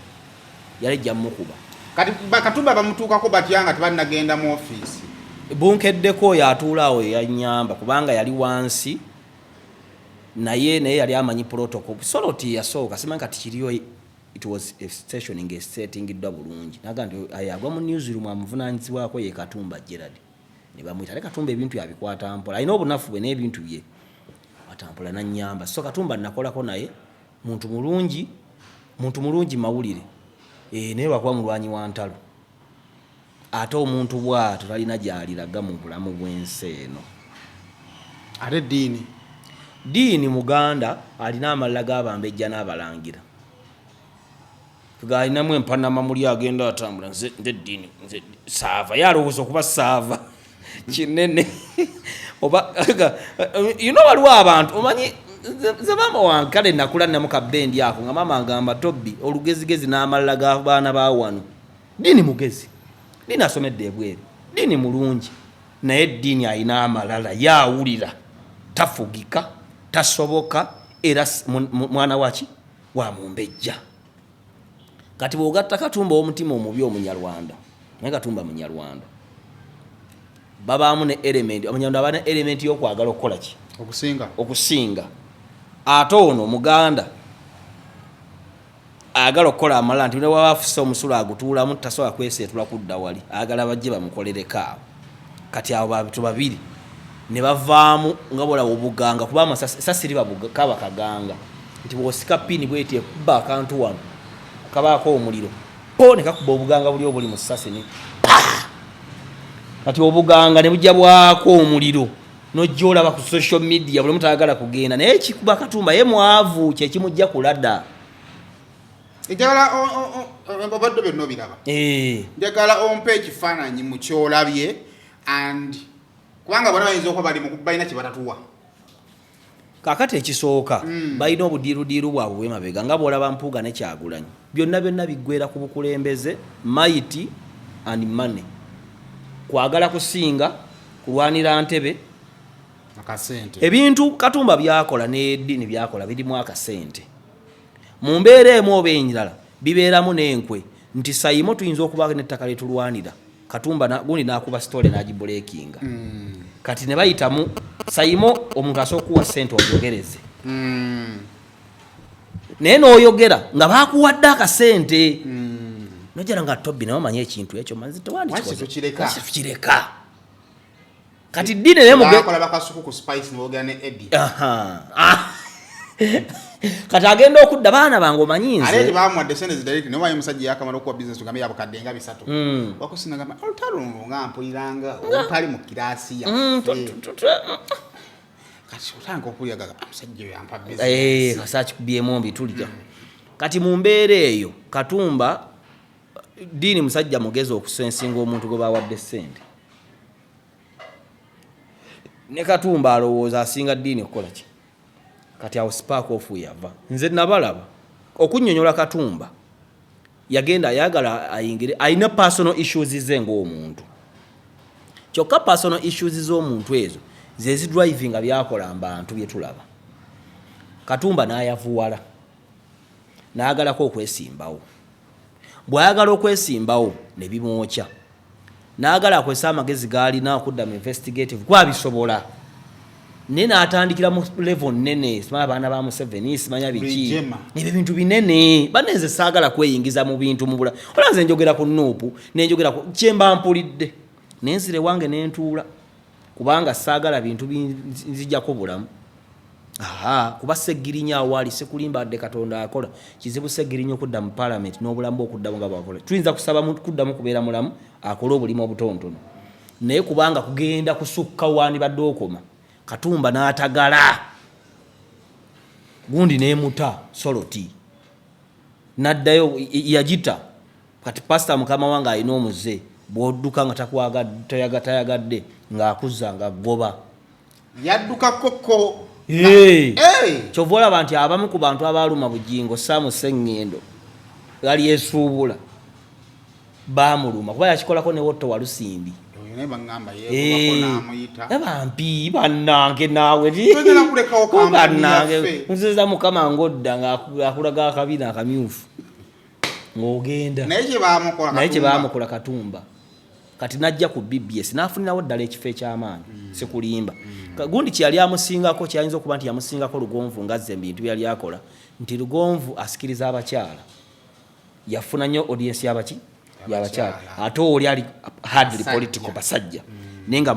Speaker 1: yalijja mukuba
Speaker 2: kati Katumba bamutuukako batyanga tebanagenda mu office
Speaker 1: bunkeddeko yatuulaawo yanyamba kubanga yali wansi naye yali amanyi protocol Soloti yasooka simanyi kati kiriyo it was a stationing a settingiddwa bulungi naga nti ayagwa mu newsroom amuvunaanyizibwako ye Katumba Gerard ne bamuyita ne Katumba ebintu yabikwata mpola alina obunafu bwe n'ebintu bye n'atampula n'annyamba. So Katumba nakolako naye muntu mulungi mawulire naye lwakuba mulwanyi wa ntalo ate omuntu bw'ato talina gy'aliraga mu bulamu bw'ensi eno.
Speaker 2: Ate
Speaker 1: Diini Muganda alina amalala g'abambejja n'abalangira galinamu empanama muli agenda atambula nze Diini nze saava yalowooza okuba saava kinene oba waliwo abantu omanyi ze maama wange kale nakula namu kabendi ako nga maama agamba Tobbi olugezigezi n'amalala g'abaana ba wano. Diini mugezi, Diini asomedde ebweru, Diini mulungi, naye Diini alina amalala yaawulira tafugika tasoboka era mwana waki wa Mumbejja. Kati bw'ogatta Katumba omutima omubi Omunyarwanda naye Katumba Munyarwanda babaamu ne element Omunyarwanda aba ne element y'okwagala okukola ki okusinga ate ono Muganda ayagala okukola amalala nti bw'aba afusa omusulo agutuulamu tasobola kweseetula kudda wali ayagala bajje bamukolereko awo. Kati abo bantu babiri ne bavaamu nga bw'olaba obuganga kuba amasasi kaba kaganga nti bw'osika pini bw'eti ekuba akantu wano kabaako omuliro ne kakuba obuganga buli obuli mu ssasi ne kati obuganga ne bujja bwako omuliro n'ojja olaba ku social media buli muntu ayagala kugenda naye kikuba Katumba ye mwavu kye kimujja kulada.
Speaker 2: Njagala mbabadde byonna biraba. Njagala ompe ekifaananyi mu kyolabye and kubanga bonna bayinza okuba balina kye batatuwa.
Speaker 1: Kakati ekisooka balina obudiirudiiru bwabwe bw'emabega nga bw'olaba Mpuuga ne Kyagulanyi byonna biggweera ku bukulembeze might and money. Kwagala kusinga kulwanira ntebe
Speaker 2: akasente.
Speaker 1: Ebintu Katumba byakola ne Diini byakola birimu akasente. Mu mbeera emu oba endala bibeeramu n'enkwe nti sayimo tuyinza okuba n'ettaka lyetulwanira Katumba gundi n'akuba sitole n'agibuleekinga. Kati ne bayitamu sayimo omuntu asooka okuwa ssente oyogereze naye n'oyogera nga baakuwadde akasente nojjala nga Tobbi nawe omanyi ekintu ekyo manzi tewandikireka. Kati Diini naye
Speaker 2: bakola bakasuku ku Spice n'oyogera ne Eddie.
Speaker 1: Kati agenda okudda baana bange omanyi nze
Speaker 2: ate baamuwadde sente zidirect naye omanyi musajja yakamala okuwa business tugambe yabukadde nga 3 wakusinga gamba olutalo nga mpuliranga otali mu kiraasi yaffe kati otanga okuliaga musajja yampa business
Speaker 1: kasakikubyemu mbitulira. Kati mu mbeera eyo Katumba Diini musajja mugezi okusensinga omuntu gwe bawadde sente ne Katumba alowooza asinga Diini okukola ki. Kati awo spark off yava nze nabalaba okunnyonnyola Katumba yagenda ayagala ayingire alina personal issues ze ng'omuntu kyokka personal issues z'omuntu ezo ze zidrivinga byakola mbantu bye tulaba. Katumba n'ayavuwala n'ayagalako okwesimbawo bw'ayagala okwesimbawo ne bimwokya n'agala akozesa amagezi g'alina okudda mu investigative kwabisobola naye n'atandikira mu level nnene simanya abaana ba Museveni simanya biki ebyo bintu binene banenze saagala kweyingiza mu bintu mubula olanze njogera ku Nuupu nenjogera ku kyemba mpulidde nensire wange nentuula kubanga saagala bintu nzijjako bulamu kuba Segirinya awali sekulimbadde Katonda akola kizibu Segirinya okudda mu parliament n'obulamu okuddamu nga bakola tuyinza kusaba muntu kuddamu kubeera mulamu akola obulimu obutontono naye kubanga kugenda kusukka wani badde okoma Katumba n'atagala gundi nemuta Soloti naddayo yagita kati pastor mukama wange alina omuze bw'odduka nga tayagadde ng'akuzza nga goba
Speaker 2: yadduka kokko.
Speaker 1: Kyova olaba nti abamu ku bantu abaaluma bujingo Samu Sengendo yali yesuubula baamuluma kuba yakikolako ne Wotto Walusimbi bampi bannange naawe nzeza mukama ngodda ng'akulaga akabina akamyufu ng'ogenda naye kye baamukola Katumba kati najja ku BBS n'afunirawo ddala ekifo eky'amaanyi sikulimba gundi kyeyali amusingako kyayinza okuba nti yamusingako Lugonvu ngazze bintu byali akola nti Lugonvu asikiriza abakyala yafuna nnyo audience y'abaki y'abakyala ate oli ali hardly political basajja nenga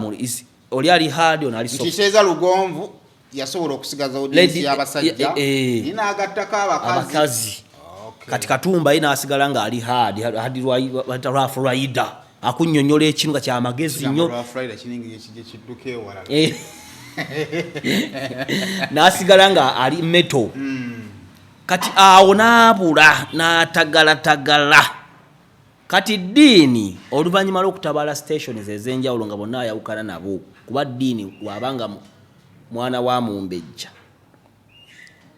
Speaker 1: oli ali hard on ali
Speaker 2: soft kiseza Lugonvu yasobola okusigaza audience y'abasajja n'agattako abakazi.
Speaker 1: Kati Katumba ina asigala nga ali hard Rough Rider akunnyonnyola ekintu nga kyamagezi nnyo n'asigala nga ali metal. Kati awo n'abula n'atagalatagala. Kati ddiini oluvannyuma lw'okutabala stations ez'enjawulo nga bonna ayawukana nabo kuba ddiini wabanga mwana wa Mumbejja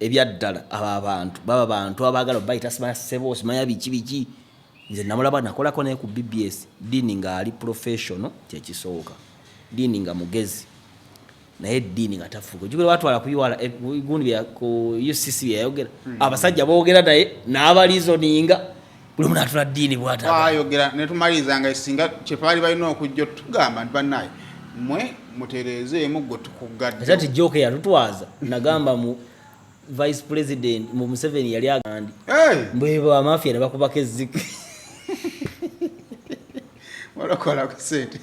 Speaker 1: ebyaddala abantu baba bantu abagala bayita sebo simanya biki nze namulaba nakolako naye ku BBS ddiini nga ali professional kyekisooka ddiini nga mugezi naye ddiini nga tafuuka jukira batwala kuyiwala gundi ku UCC yayogera abasajja boogera naye n'abalizoninga buli muntu atula ddiini bw'ataka
Speaker 2: ayogera ne tumaliza nga singa kyepaali balina okujja tugamba nti bannaye mwe mutereezeemu gwe tukugadde
Speaker 1: ati joke yatutwaza nagamba mu Vice President mu Museveni yali agandi mbweba amafia ne bakubako ezzike
Speaker 2: walakola kusente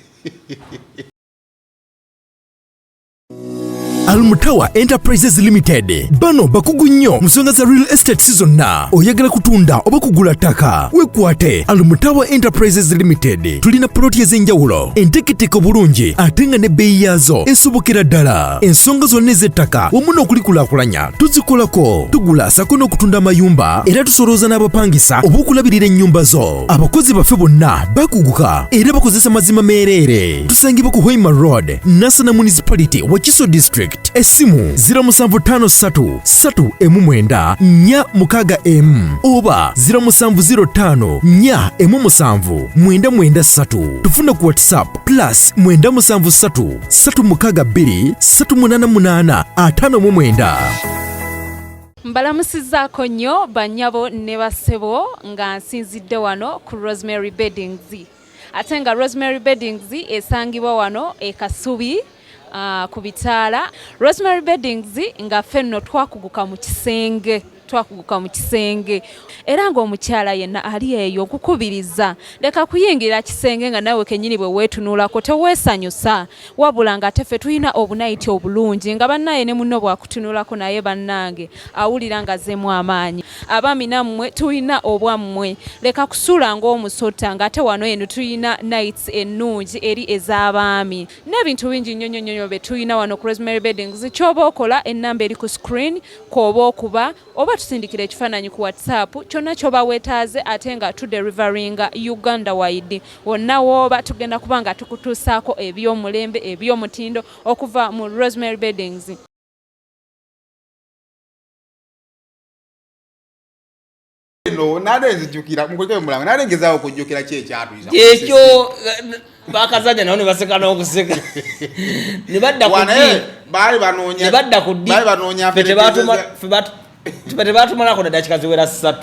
Speaker 3: Almutawa Enterprises Limited bano bakugu nnyo musonga za real estate season na oyagala kutunda oba kugula ttaka wekwate Almutawa Enterprises Limited tulina ploti ez'enjawulo enteketeko bulungi ate nga ne bbeeyi yaazo esobokera ddala ensonga zonna ez'ettaka wamu n'okulikulaakulanya tuzikolako tugula sako n'okutunda amayumba era tusolooza n'abapangisa oba okulabirira ennyumba zo abakozi baffe bonna bakuguka era bakozesa mazima meereere tusangibwa ku Hoima Road Nassana Municipality Wakiso District Esimu 0756 oba 0705 tufuna ku WhatsApp +97362
Speaker 6: mbalamusizaako nnyo bannyabo ne basebo nga nsinzidde wano ku Rosemary Beddings ate nga Rosemary Beddings esangibwa wano e Kasubi ku bitaala Rosemary Beddings nga ffenno twakuguka mu kisenge era ng'omukyala yenna ali eyo okukubiriza leka kuyingira kisenge nga nawe kennyini bwe weetunuulako teweesanyusa wabula nga teffe tulina obunayiti obulungi nga bannaye ne munno bwakutunuulako naye bannange awulira nga zeemu amaanyi abaami nammwe tulina obwammwe leka kusuula ng'omusota ng'ate wano eno tulina nights ennungi eri ez'abaami n'ebintu bingi nnyo bye tulina wano ku Rosemary Beddings ky'oba okola ennamba eri ku screen kw'oba okuba oba tusindikira ekifaananyi ku WhatsApp kyonna ky'oba weetaaze ate nga tuderivaringa Uganda wide wonna w'oba tugenda kuba nga tukutuusaako eby'omulembe eby'omutindo okuva mu Rosemary Beddings.
Speaker 2: nalengezaawo okujjukira ki ekyatuyiza
Speaker 1: ekyo bakazanya nabo ne baseka n'okuseka ne badda ku tebatumalako na dakika ziwera 3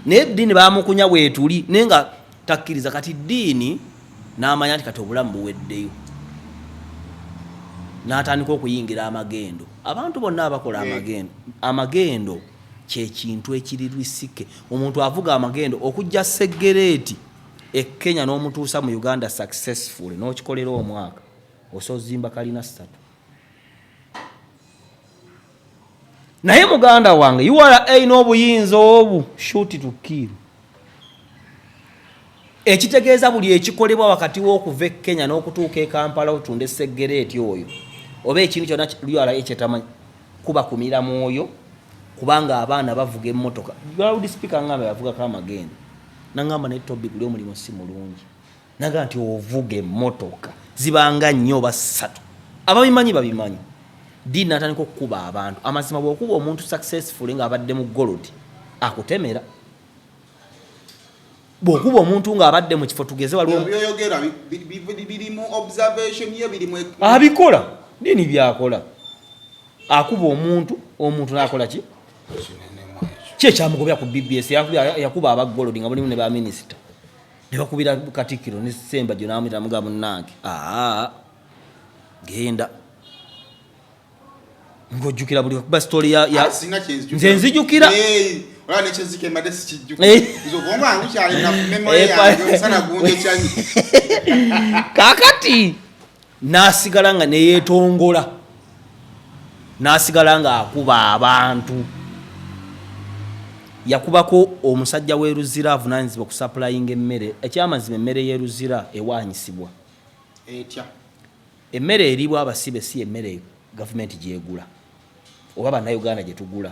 Speaker 1: naye ddiini bamukunya bwetuli naye nga takkiriza kati ddiini n'amanya nti kati obulamu buweddeyo n'atandika okuyingira amagendo abantu bonna abakola amagendo kyekintu ekiri lwisike omuntu avuga amagendo okujja Segereeti e Kenya n'omutuusa mu Uganda successful n'okikolera omwaka osozimba kalina 3 naye muganda wange URA n'obuyinza obu shoot to kill ekitegeeza buli ekikolebwa wakati w'okuva e Kenya n'okutuuka e Kampala otunde Segereeti oyo oba ekintu kyonna URA ekyetamanyi kuba kumira mwoyo kubanga abaana bavuga emmotoka loud speaker ngambe bavugako amagendo nangamba ne topic lyo mulimo si mulungi naga nti ovuga emmotoka zibanga nnyo basatu ababimanyi babimanyi dini natandika okukuba abantu amazima bw'okuba omuntu successful nga abadde mu gold akutemera bw'okuba omuntu nga abadde mu kifo tugeze waliwo
Speaker 2: byoyogera birimu observation ye birimu
Speaker 1: abikola dini byakola akuba omuntu n'akola ki kye kyamugobya ku BBS yakuba abagolodi nga mulimu ne ba minisita ne bakubira Katikkiro ne Ssembajjo n'amuyita mugabo munnange genda ng'ojjukira buli kuba story ya nze nzijukira kakati n'asigala nga neyeetongola n'asigala nga akuba abantu. Yakubako omusajja w'e Luzira avunaanyizibwa ku supplying emmere. Ekyamazima emmere y'e Luzira ewaanyisibwa.
Speaker 2: Etya.
Speaker 1: Emmere eribwa abasibe si emmere gavumenti gyegula oba bannayuganda gye tugula.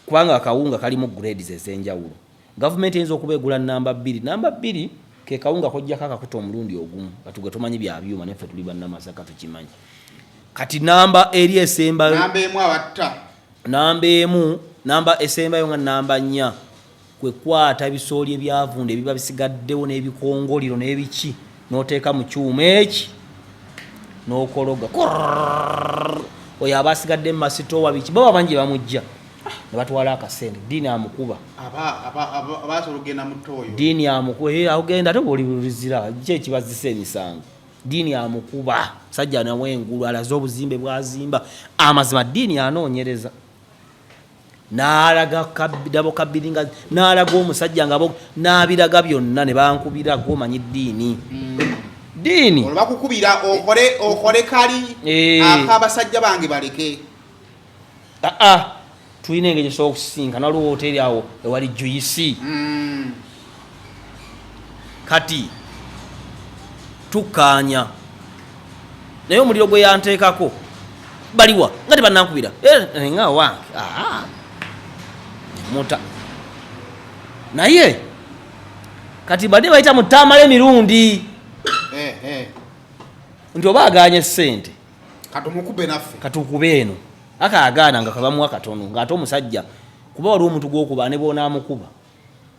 Speaker 1: Kubanga akawunga kalimu grades ez'enjawulo. Gavumenti eyinza okuba egula namba 2. Namba 2 ke kawunga kojjako akakuta omulundi ogumu. Katuge tumanyi bya byuma naffe tuli bannamasaka tukimanyi. Kati namba eri esembayo.
Speaker 2: Namba emu abatta.
Speaker 1: Namba emu, namba esembayo nga namba 4. Kwe kwata ebisooli ebyavunda ebiba bisigaddewo n'ebikongoliro n'ebiki n'oteeka mu kyuma eki n'okologa. Oyo aba asigadde mu masitoowa biki baba bangi bamujja ne batwala akasente. Diini amukuba.
Speaker 2: Abasobola okugenda mu ttooyo.
Speaker 1: Diini amukuba. Agenda ate bw'oli Luzira ki ekibazisa emisango. Diini amukuba. Sajja nawe engulu alaze obuzimbe bwazimba. Amazima diini anoonyereza. N'alaga dabo kabiringa n'alaga omusajja nga n'abiraga byonna ne bankubira gwomanyi diini. Diini
Speaker 2: olwakukubira okole kali akabasajja bange baleke.
Speaker 1: Tulina engeri esobola okusinkana waliwo hoteri awo ewali Juice. Kati tukkaanya naye omuliro gwe yanteekako baliwa nga tebannankubira nga wange muta naye kati badde bayita mutamala emirundi nti oba aganye ssente
Speaker 2: katumukube naffe
Speaker 1: katukube eno akaagaana nga kabamu akatono ng'ate omusajja kuba waliwo omuntu gw'okuba ne boonamukuba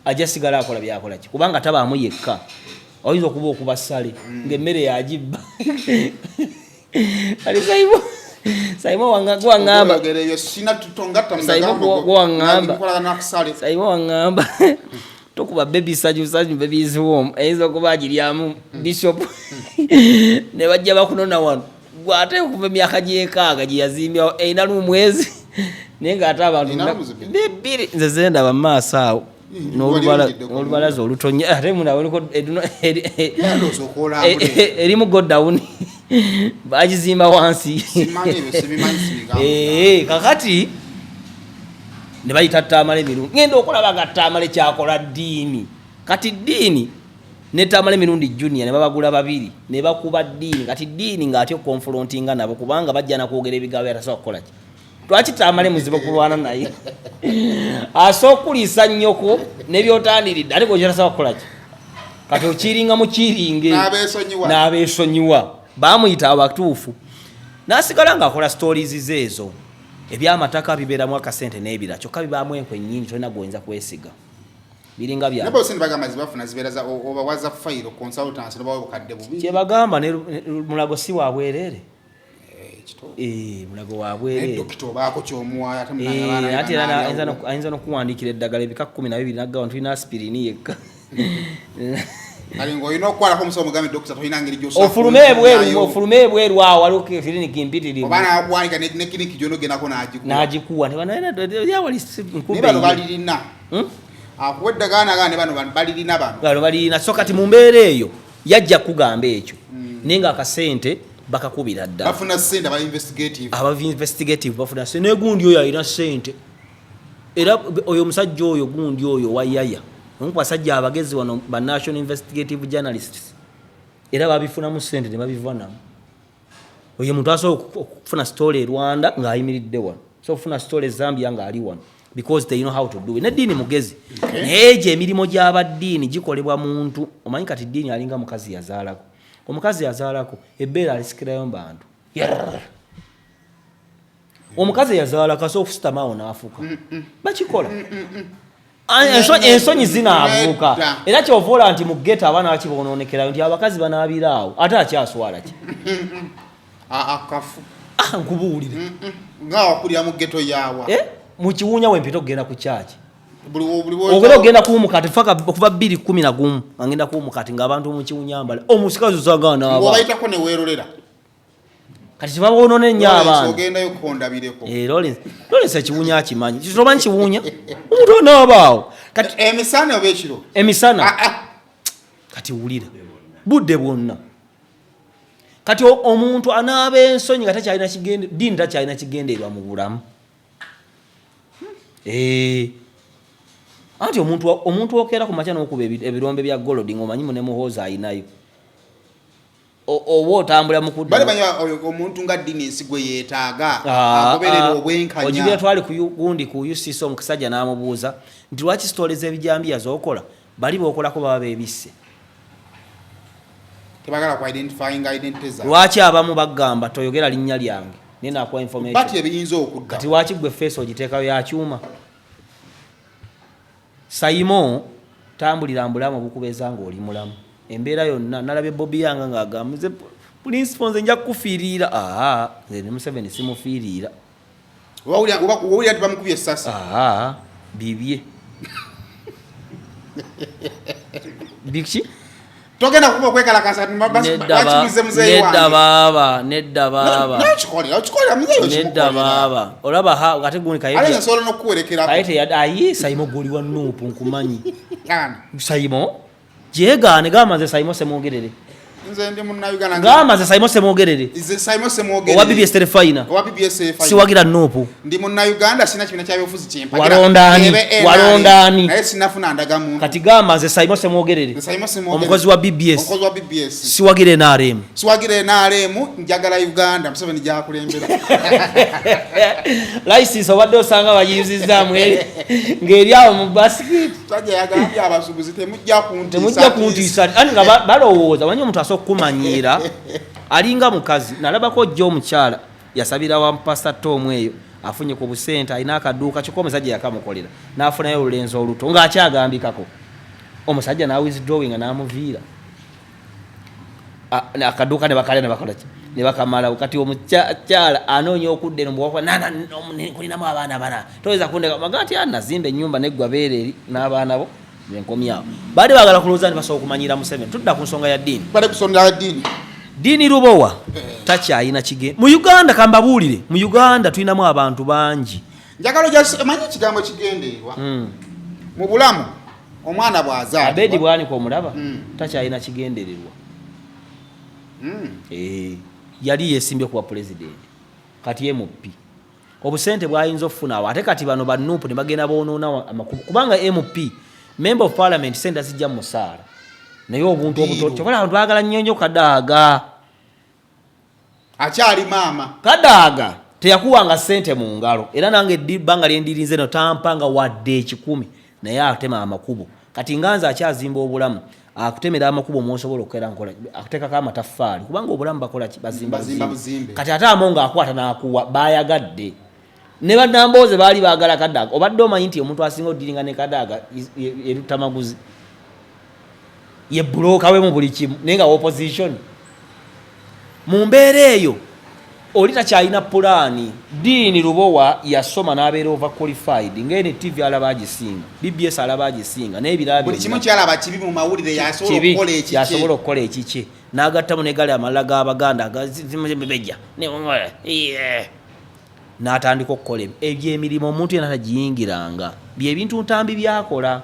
Speaker 1: ajja sigala akola byakola ki kubanga tabaamu yekka oyinza okuba okuba ssale ng'emmere yagibba ali Saimo wangamba Saimo wangamba tokuba baby sajju babies home eyinza okuba agiryamu bishop ne bajja bakunona wano gwate okuva emyaka gyekaaga gye yazimbyawo eyina n'omwezi naye ng'ate abantu bibiri nze zendaba mu maaso awo n'olubalaza olutonye ate munaboneko erimu goddown bagizimba wansi kakati ne bayita Tamale emirundi ngenda okulaba nga Tamale kyakola diini kati diini ne Tamale emirundi junior ne babagula babiri ne bakuba diini kati diini ng'atyo confrontinga nabo kubanga bajja nakwogera ebigambo atasobola kukola ki lwaki Tamale muzibu kulwana naye asookulisa nnyoko n'ebyotandiridde ate gwokyatasobola kukola ki kati okiringa mu kiringe n'abeesonyiwa bamuyita abatuufu n'asigala ng'akola stories zeezo ebyamataka bibeeramu akasente n'ebira kyokka bibaamu enkwe nnyingi tolina gwoyinza kwesiga biringa kyebagamba mulago si wa bwereere mulago wa bwereere ate ayinza n'okuwandiikira eddagala ebika 12 naggawa tulina aspirini yekka ofulume ebweru awo waliwo kiriniki mpitirivu n'agikuwa balirina so kati mu mbeera eyo yajja kugamba ekyo naye nga akasente bakakubira ddala aba investigative bafuna sente negundi oyo alina sente era oyo omusajja oyo gundi oyo wayaya basajja abagezi wano ba national investigative journalists era babifunamu sente ne babivanamu oyo muntu asobola okufuna story e Rwanda ng'ayimiridde wano so okufuna story e Zambia ng'ali wano because they know how to do it. Neddiini mugezi naye gye emirimu gy'abaddiini gikolebwa muntu omanyi kati ddiini alinga mukazi yazaalako omukazi yazaalako ebbeera alisikirayo mu bantu omukazi yazaalako asobola okusitamawo n'afuuka bakikola ensonyi zinaavuuka era kyovoola nti mu ggeto abaana bakibonoonekerayo nti abakazi banaabiraawo ate akyaswala ki
Speaker 2: akafu
Speaker 1: nkubuulire
Speaker 2: ngaawakulira mu ggeto yaawa
Speaker 1: mu kiwunya wempita okugenda ku kyaki ogenda okugenda kuwumukati faka okuva 2011 agenda kuwumukati ng'abantu mu kiwunya mbala omusikazi osanga
Speaker 2: nabaobayitako neweerolera
Speaker 1: kati kibaboonone nnyo abantu
Speaker 2: ogendayo kukondabireko
Speaker 1: Lawrence ekiwunya akimanyi kitomanyi kiwunya omuntu onaabaawo
Speaker 2: kati emisana oba ekiro
Speaker 1: emisana kati wulira budde bwonna kati omuntu anaaba ensonyi nga takyalina ddiini takyalina kigendererwa mu bulamu. Anti omuntu okeera ku makya n'okuba ebirombe bya golodi ng'omanyi ne muhoozi ayinayo oba otambula mu kudda
Speaker 2: omuntu nga ddiini ensi gwe yeetaaga agoberera obwenkanya.
Speaker 1: Ojibira twali gundi ku UCC omusajja n'amubuuza nti lwaki sitole z'ebijambiya z'okola bali b'okolako baba beebisse.
Speaker 2: Tebagala ku identifying identity zaabwe.
Speaker 1: Lwaki abamu bagamba toyogera linnya lyange naye naakuwa information.
Speaker 2: Bati ebiyinza okudda.
Speaker 1: Kati lwaki gwe feesi ogiteekayo ya kyuma? Saimo tambulira mbulamu bukubeza ng'oli mulamu. Embeera yonna nalabye Bobby Yange ng'agamba nze principal nze nja kukufiirira. Nze ne Museveni simufiirira.
Speaker 2: Wawulira ati bamukubye essasi.
Speaker 1: Bibye. Biki?
Speaker 2: Togenda kuba okwekalakasa bakibuze muzeeyi wange.
Speaker 1: Nedda baaba.
Speaker 2: Nakikolera muzeeyi wange.
Speaker 1: Nedda baaba. Olaba ate gundi kayite.
Speaker 2: Ale nsobola n'okuwerekerako.
Speaker 1: Kayite Saimo goli wa Nuupu nkumanyi. Saimo jeegaane gamaze Saimo semwogerere.
Speaker 2: Nze ndi munnayuganda.
Speaker 1: Gamaze Saimo semwogerere.
Speaker 2: Nze Saimo semwogerere.
Speaker 1: Owa BBS Terefina. Siwagira Nuupu.
Speaker 2: Ndi munnayuganda sina kibina ky'ebyobufuzi kyempa.
Speaker 1: Walondaani.
Speaker 2: Naye sinafuna ndagamuntu.
Speaker 1: Kati gamaze Saimo semwogerere. Omukozi wa BBS. Siwagire NRM.
Speaker 2: Njagala Uganda Museveni gyakulembera.
Speaker 1: License obadde osanga bayizizaamu ng'eri awo mu basket.
Speaker 2: Tajja yagambye abasuubuzi temujja kuntiisa.
Speaker 1: Ani nga balowooza wanyi omuntu asobola okukumanyiira alinga mukazi. Nalabako jjo omukyala yasabira wa Pastor Tom eyo afunye ku busente alina akaduuka kyokka omusajja yakamukolera n'afunayo olulenzi oluto ng'akyagambikako. Omusajja n'awithdrawing n'amuviira. Akaduuka ne bakalya ne bakola ki ne bakamala. Kati omukyala anoonya okudda eno mbwakwa kulinamu abaana bana toyinza kundeka maga nti nazimba ennyumba neggwa beereri n'abaana bo benkomyawo. Baali baagala kulowooza nti basobola okumanyira Museveni. Tudda ku nsonga ya ddiini.
Speaker 2: Bali kusonda ya ddiini.
Speaker 1: Ddiini Lubowa takyayina mu Uganda. Kambabuulire mu Uganda tulinamu abantu bangi.
Speaker 2: Njagala manyi ekigambo kigendeerwa mu bulamu. Omwana bw'azaalibwa
Speaker 1: Abedi bwanika omulaba takyayina kigendererwa. Yali yeesimbye kuba pulezidenti kati MP obusente bwayinza okufuna awo ate kati bano banuupu ne bagenda boonoona amakulu kubanga MP member of parliament sente zijja mu musaala naye obuntu obuto kyokola abantu baagala nnyonyo Kadaaga.
Speaker 2: Akyali maama
Speaker 1: Kadaaga teyakuwanga sente mu ngalo era nange ebbanga lyendirinze no tampanga wadde 10 naye atema amakubo. Kati nganza akyazimba obulamu akutemera amakubo mwosobola okera nkola akuteekako amataffaali kubanga obulamu bakola bazimba
Speaker 2: buzimbe.
Speaker 1: Kati ate amonga akwata n'akuwa bayagadde ne bannambooze baali baagala Kadaaga. Obadde omanyi nti omuntu asinga odiringa ne Kadaaga erutamaguzi ye bulooka we mu buli kimu naye nga opposition. Mu mbeera eyo oli takyalina pulaani. Ddiini Lubowa yasoma n'abeera overqualified ng'NTV alaba agisinga, BBS alaba agisinga n'ebirala
Speaker 2: buli kimu kyalaba kibi mu mawulire yasobola
Speaker 1: okukola ekikye n'agattamu n'egali amalala g'Abaganda bejja n'atandika okukola ebyemirimu omuntu yenna tagiyingiranga. Byebintu ntambi byakola.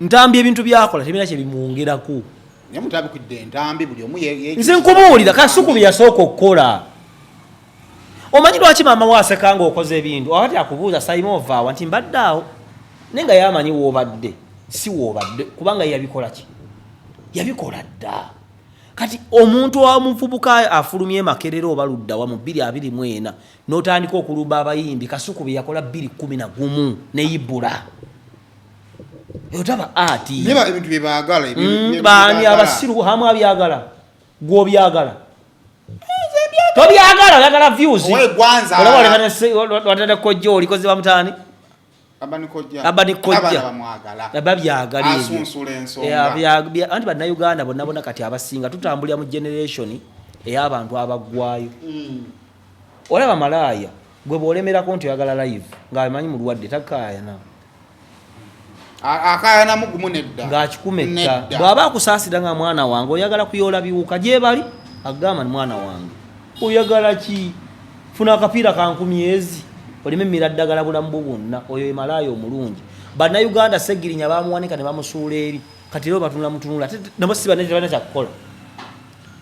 Speaker 1: Ntambi ebintu byakola tebina kye bimwongerako. Nze nkubuulira Kasukubi yasooka okukola. Omanyi lwaki maama waaseka ng'okoze ebintu ati akubuuza Saimo ovaawa nti mbadde awo naye nga yamanyi woobadde si woobadde kubanga yabikola ki yabikola dda. Kati omuntu omuvubuka afulumye Makerere oba Luddawa mu 2024 n'otandika okulumba abayimbi Kasukubi yakola 2011 ne Ibula. Yotaba ati
Speaker 2: neba ebintu byebaagala
Speaker 1: baani abasiru hamu abyagala gwobyagala tobyagala yagala views
Speaker 2: owe gwanza
Speaker 1: watata kojjo olikoze bamutani abani kojja ababyagala
Speaker 2: asunsula ensonga
Speaker 1: anti bannayuganda bonna kati abasinga tutambulira mu generation ey'abantu abaggwayo. Olaba malaaya gwe bwolemerako nti oyagala live ng'amanyi mulwadde takayana
Speaker 2: akayana mugumu nedda
Speaker 1: ng'akikumetta bw'aba akusaasira nga mwana wange oyagala kuyoola biwuka gye bali agamba ni mwana wange oyagala ki funa akapiira ka 10 olime emmira ddagala bulamu bwo bwonna oyo ye malaaya omulungi. Bannayuganda Segirinya bamuwanika ne bamusuula eri kati rero batunula mutunula nabo si banne tebana kyakukola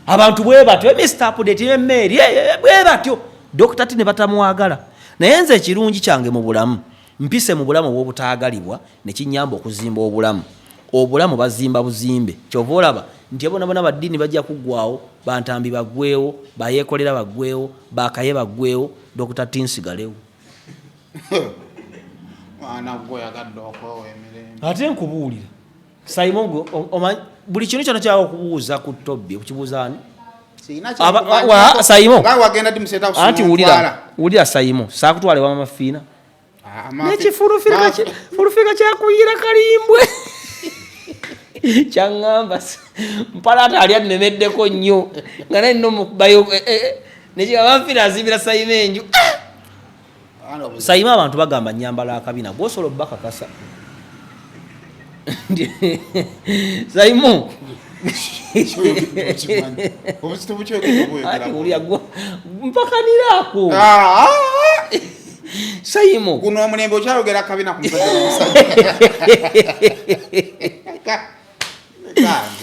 Speaker 1: abantu bwe batyo Mr. Update emmeri bwe batyo Dr. T ne batamwagala naye nze ekirungi kyange mu bulamu mpise mu bulamu obw'obutaagalibwa ne kinyamba okuzimba obulamu bazimba buzimbe kyova olaba nti bona baddiini bajja kuggwawo bantambi baggwewo bayeekolera baggwewo bakaye baggwewo Dr. T nsigalewo ate nkubuulira Simon buli kintu kyonna kyawa okubuuza ku Tobbi okukibuuzaani Simon anti wulira Simon saakutwale wa mafiina nekifulufika kyakuyira kalimbwe kyaŋŋamba mpalaata ali anemeddeko nnyo nga naye nno mukubayo nekigamafiina azimbira Simon enju Simon abantu bagamba nnyambala akabina gwosobola obbakakasa Simon mpakaniraako Simon
Speaker 2: kuno omulembe okyayogera akabina ku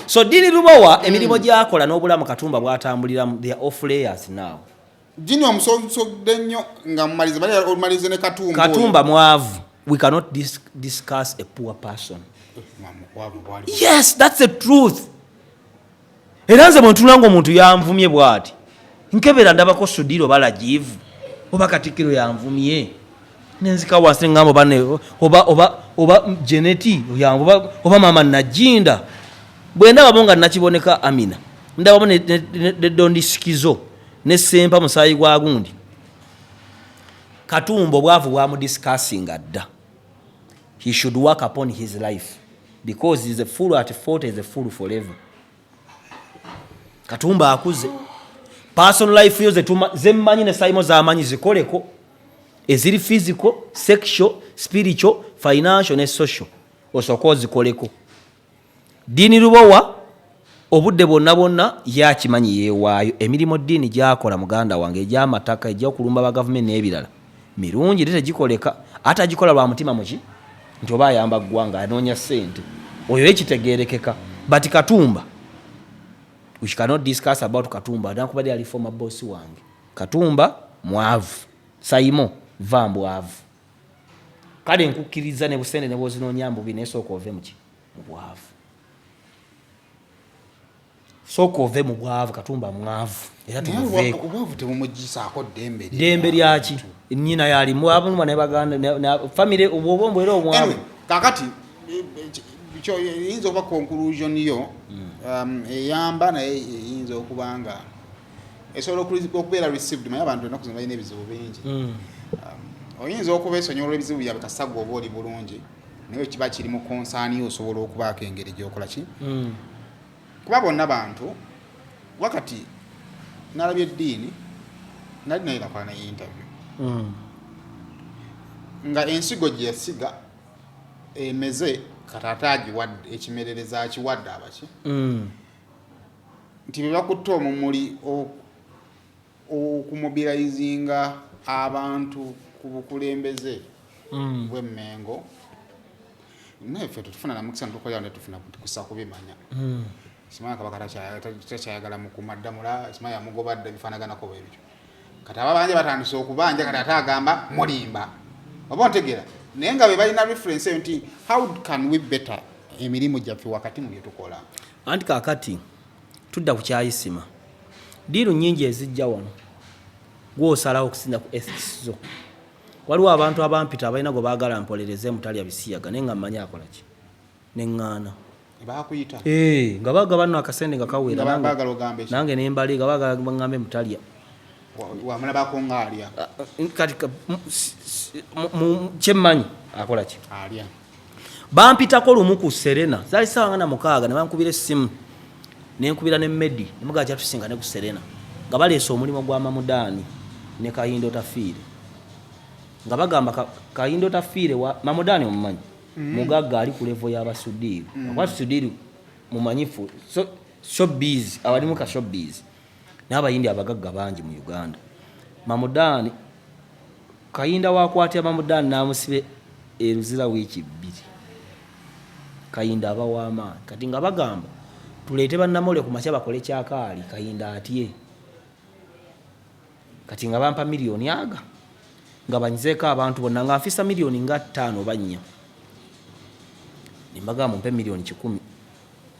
Speaker 1: so Dini Lubowa emirimu gyakola n'obulamu Katumba bwatambuliramu they are off layers now
Speaker 2: Dini omusogde nnyo nga mumalize ne
Speaker 1: Katumba mwavu we cannot discuss a poor person. Yes, that's the truth. Era nze bwentulanga omuntu yanvumye bw'ati nkebera ndabako Sudiro balajivu oba Katikkiro yanvumye nenzika wansi ngamba bane oba Geneti oba mama Najinda bwe ndaba bonga nakiboneka Amina ndaba ne Dondi Sikizo ne Sempa Musayi gwa gundi Katumba bwavu bwamu discussing adda. He should work upon his life because he's a fool at 40 is a fool forever. Katumba akuze personal life yo zemmanyi ne Simon zamanyi zikoleko eziri physical, sexual, spiritual, financial ne social osoko zikoleko. Dini Lubowa obudde bonna yakimanyi yeewaayo emirimo Dini gyakola muganda wange egy'amataka egy'okulumba ba government n'ebirala mirungi tegikoleka ate agikola lwa mutima muki nti oba ayamba ggwanga anoonya ssente oyo ekitegeerekeka but Katumba we cannot discuss about Katumba nankubadde ali former boss wange Katumba mwavu Simon vambwavu kale nkukkiriza ne busende ne bwozinoonya mbubi naye sooka ove muki mubwavu sooka ove mu bwavu Katumba mwavu era tumuveeko
Speaker 2: obwavu tebumugisaako
Speaker 1: dembe lyaki nnyina yali mwabuluma ne baganda na family obwombo era omwavu
Speaker 2: kakati kyo yinza okuba conclusion yo eyamba naye yinza okubanga esobola okubeera received naye abantu enaku zino balina ebizibu bingi oyinza okuba esonyola ebizibu byabe kasagwa oba oli bulungi naye kiba kiri mu konsaani yo osobola okubaako engeri gyokola ki kuba bonna bantu wakati nalabye Dini nali naye nakola naye interview nga ensigo gye yasiga emeze katataagi wadde ekimerereza akiwadde abaki nti bebakutte omumuli okumubilizinga abantu ku bukulembeze bw'emmengo naye ffe tetufuna namukisa ntukola netufuna kusa kubimanya simanya kabaka takyayagala mukumaddamula simanya yamugobadde bifaanaganako bwebityo kati aba banje batandise okubanja kati ate agamba mulimba oba ontegeera naye nga be balina reference eyo nti how can we better emirimu gyaffe wakati mu byetukola
Speaker 1: anti kakati tudda ku kyayisima diiru nnyingi ezijja wano gw'osalawo okusinda ku ethics zo waliwo abantu abampita abalina gwe baagala mpolereze mutalya bisiyaga naye nga mmanyi akola ki neŋŋaana
Speaker 2: bakuyita
Speaker 1: nga baagaba nno akasente nga kawera
Speaker 2: baagala ogambe
Speaker 1: nange nembaliga baagala baŋŋambe mutalya
Speaker 2: wamulabako ng'alya
Speaker 1: kati kyemmanyi akola ki
Speaker 2: alya
Speaker 1: bampitako lumu ku Serena zaali ssaawa nga na 6 ne bankubira essimu nenkubira ne Medi nemugaa kyatusinga ne ku Serena nga baleese omulimu gwa Mamudaani ne Kayindo Tafiire nga bagamba Kayindo Tafiire wa Mamudaani omumanyi mugagga ali ku level y'Abasudiiru akwati Sudiiru mumanyifu showbiz abalimu ka showbiz n'abayindi abagagga bangi mu Uganda Mamudaani Kayinda wakwatya Mamudaani n'amusibe eruzira wiiki 2 Kayinda aba w'amaanyi kati nga bagamba tuleete bannamole ku makya bakole kyakaali Kayinda atye kati nga bampa miliyoni aga nga banyizeeko abantu bonna nga nfisa miliyoni nga 5 oba 4 nimbaga mumpe miliyoni 10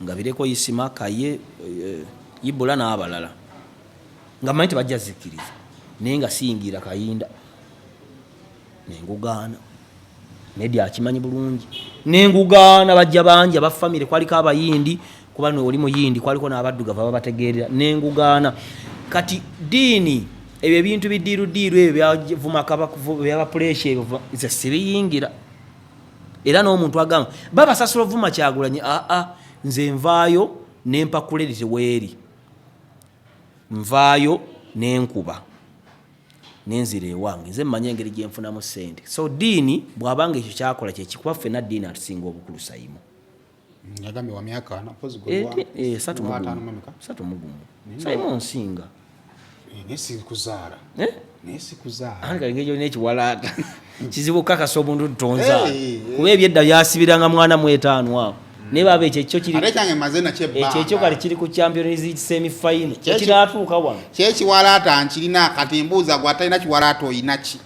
Speaker 1: nga bireko Isima Kaye Ibula n'abalala nga manyi tebajja zikiriza naye nga siyingira Kayinda nengugaana nedi akimanyi bulungi nengugaana bajja bangi abafamire kwaliko abayindi kuba oli muyindi kwaliko n'abaddugavu ababategeerera nengugaana kati diini ebyo ebintu bidiirudiiru ebyo byavuma byaba puresha ebyo nze sibiyingira era n'omuntu agamba babasasula ovuma Kyagulanyi nze nvaayo nempa credit weeri nvaayo nenkuba nenzira ewange nze mmanye engeri gye nfunamu ssente so diini bw'abanga ekyo kyakola kyekikuba ffenna diini atusinga obukulu Sayimu
Speaker 2: yagambye wa myaka
Speaker 1: 3 Sayimu nsinga
Speaker 2: nesikuzaala
Speaker 1: ngeyo nekiwalaata kizibu kakasa omuntu tutonza kuba ebyedda byasibiranga mwana mu 5 awo naye baba ekyo kale kiri ku Champions League semi final ekiratuuka wano
Speaker 2: kyekiwalaata nkirina kati mbuuza gwe atalina kiwalaata oyina ki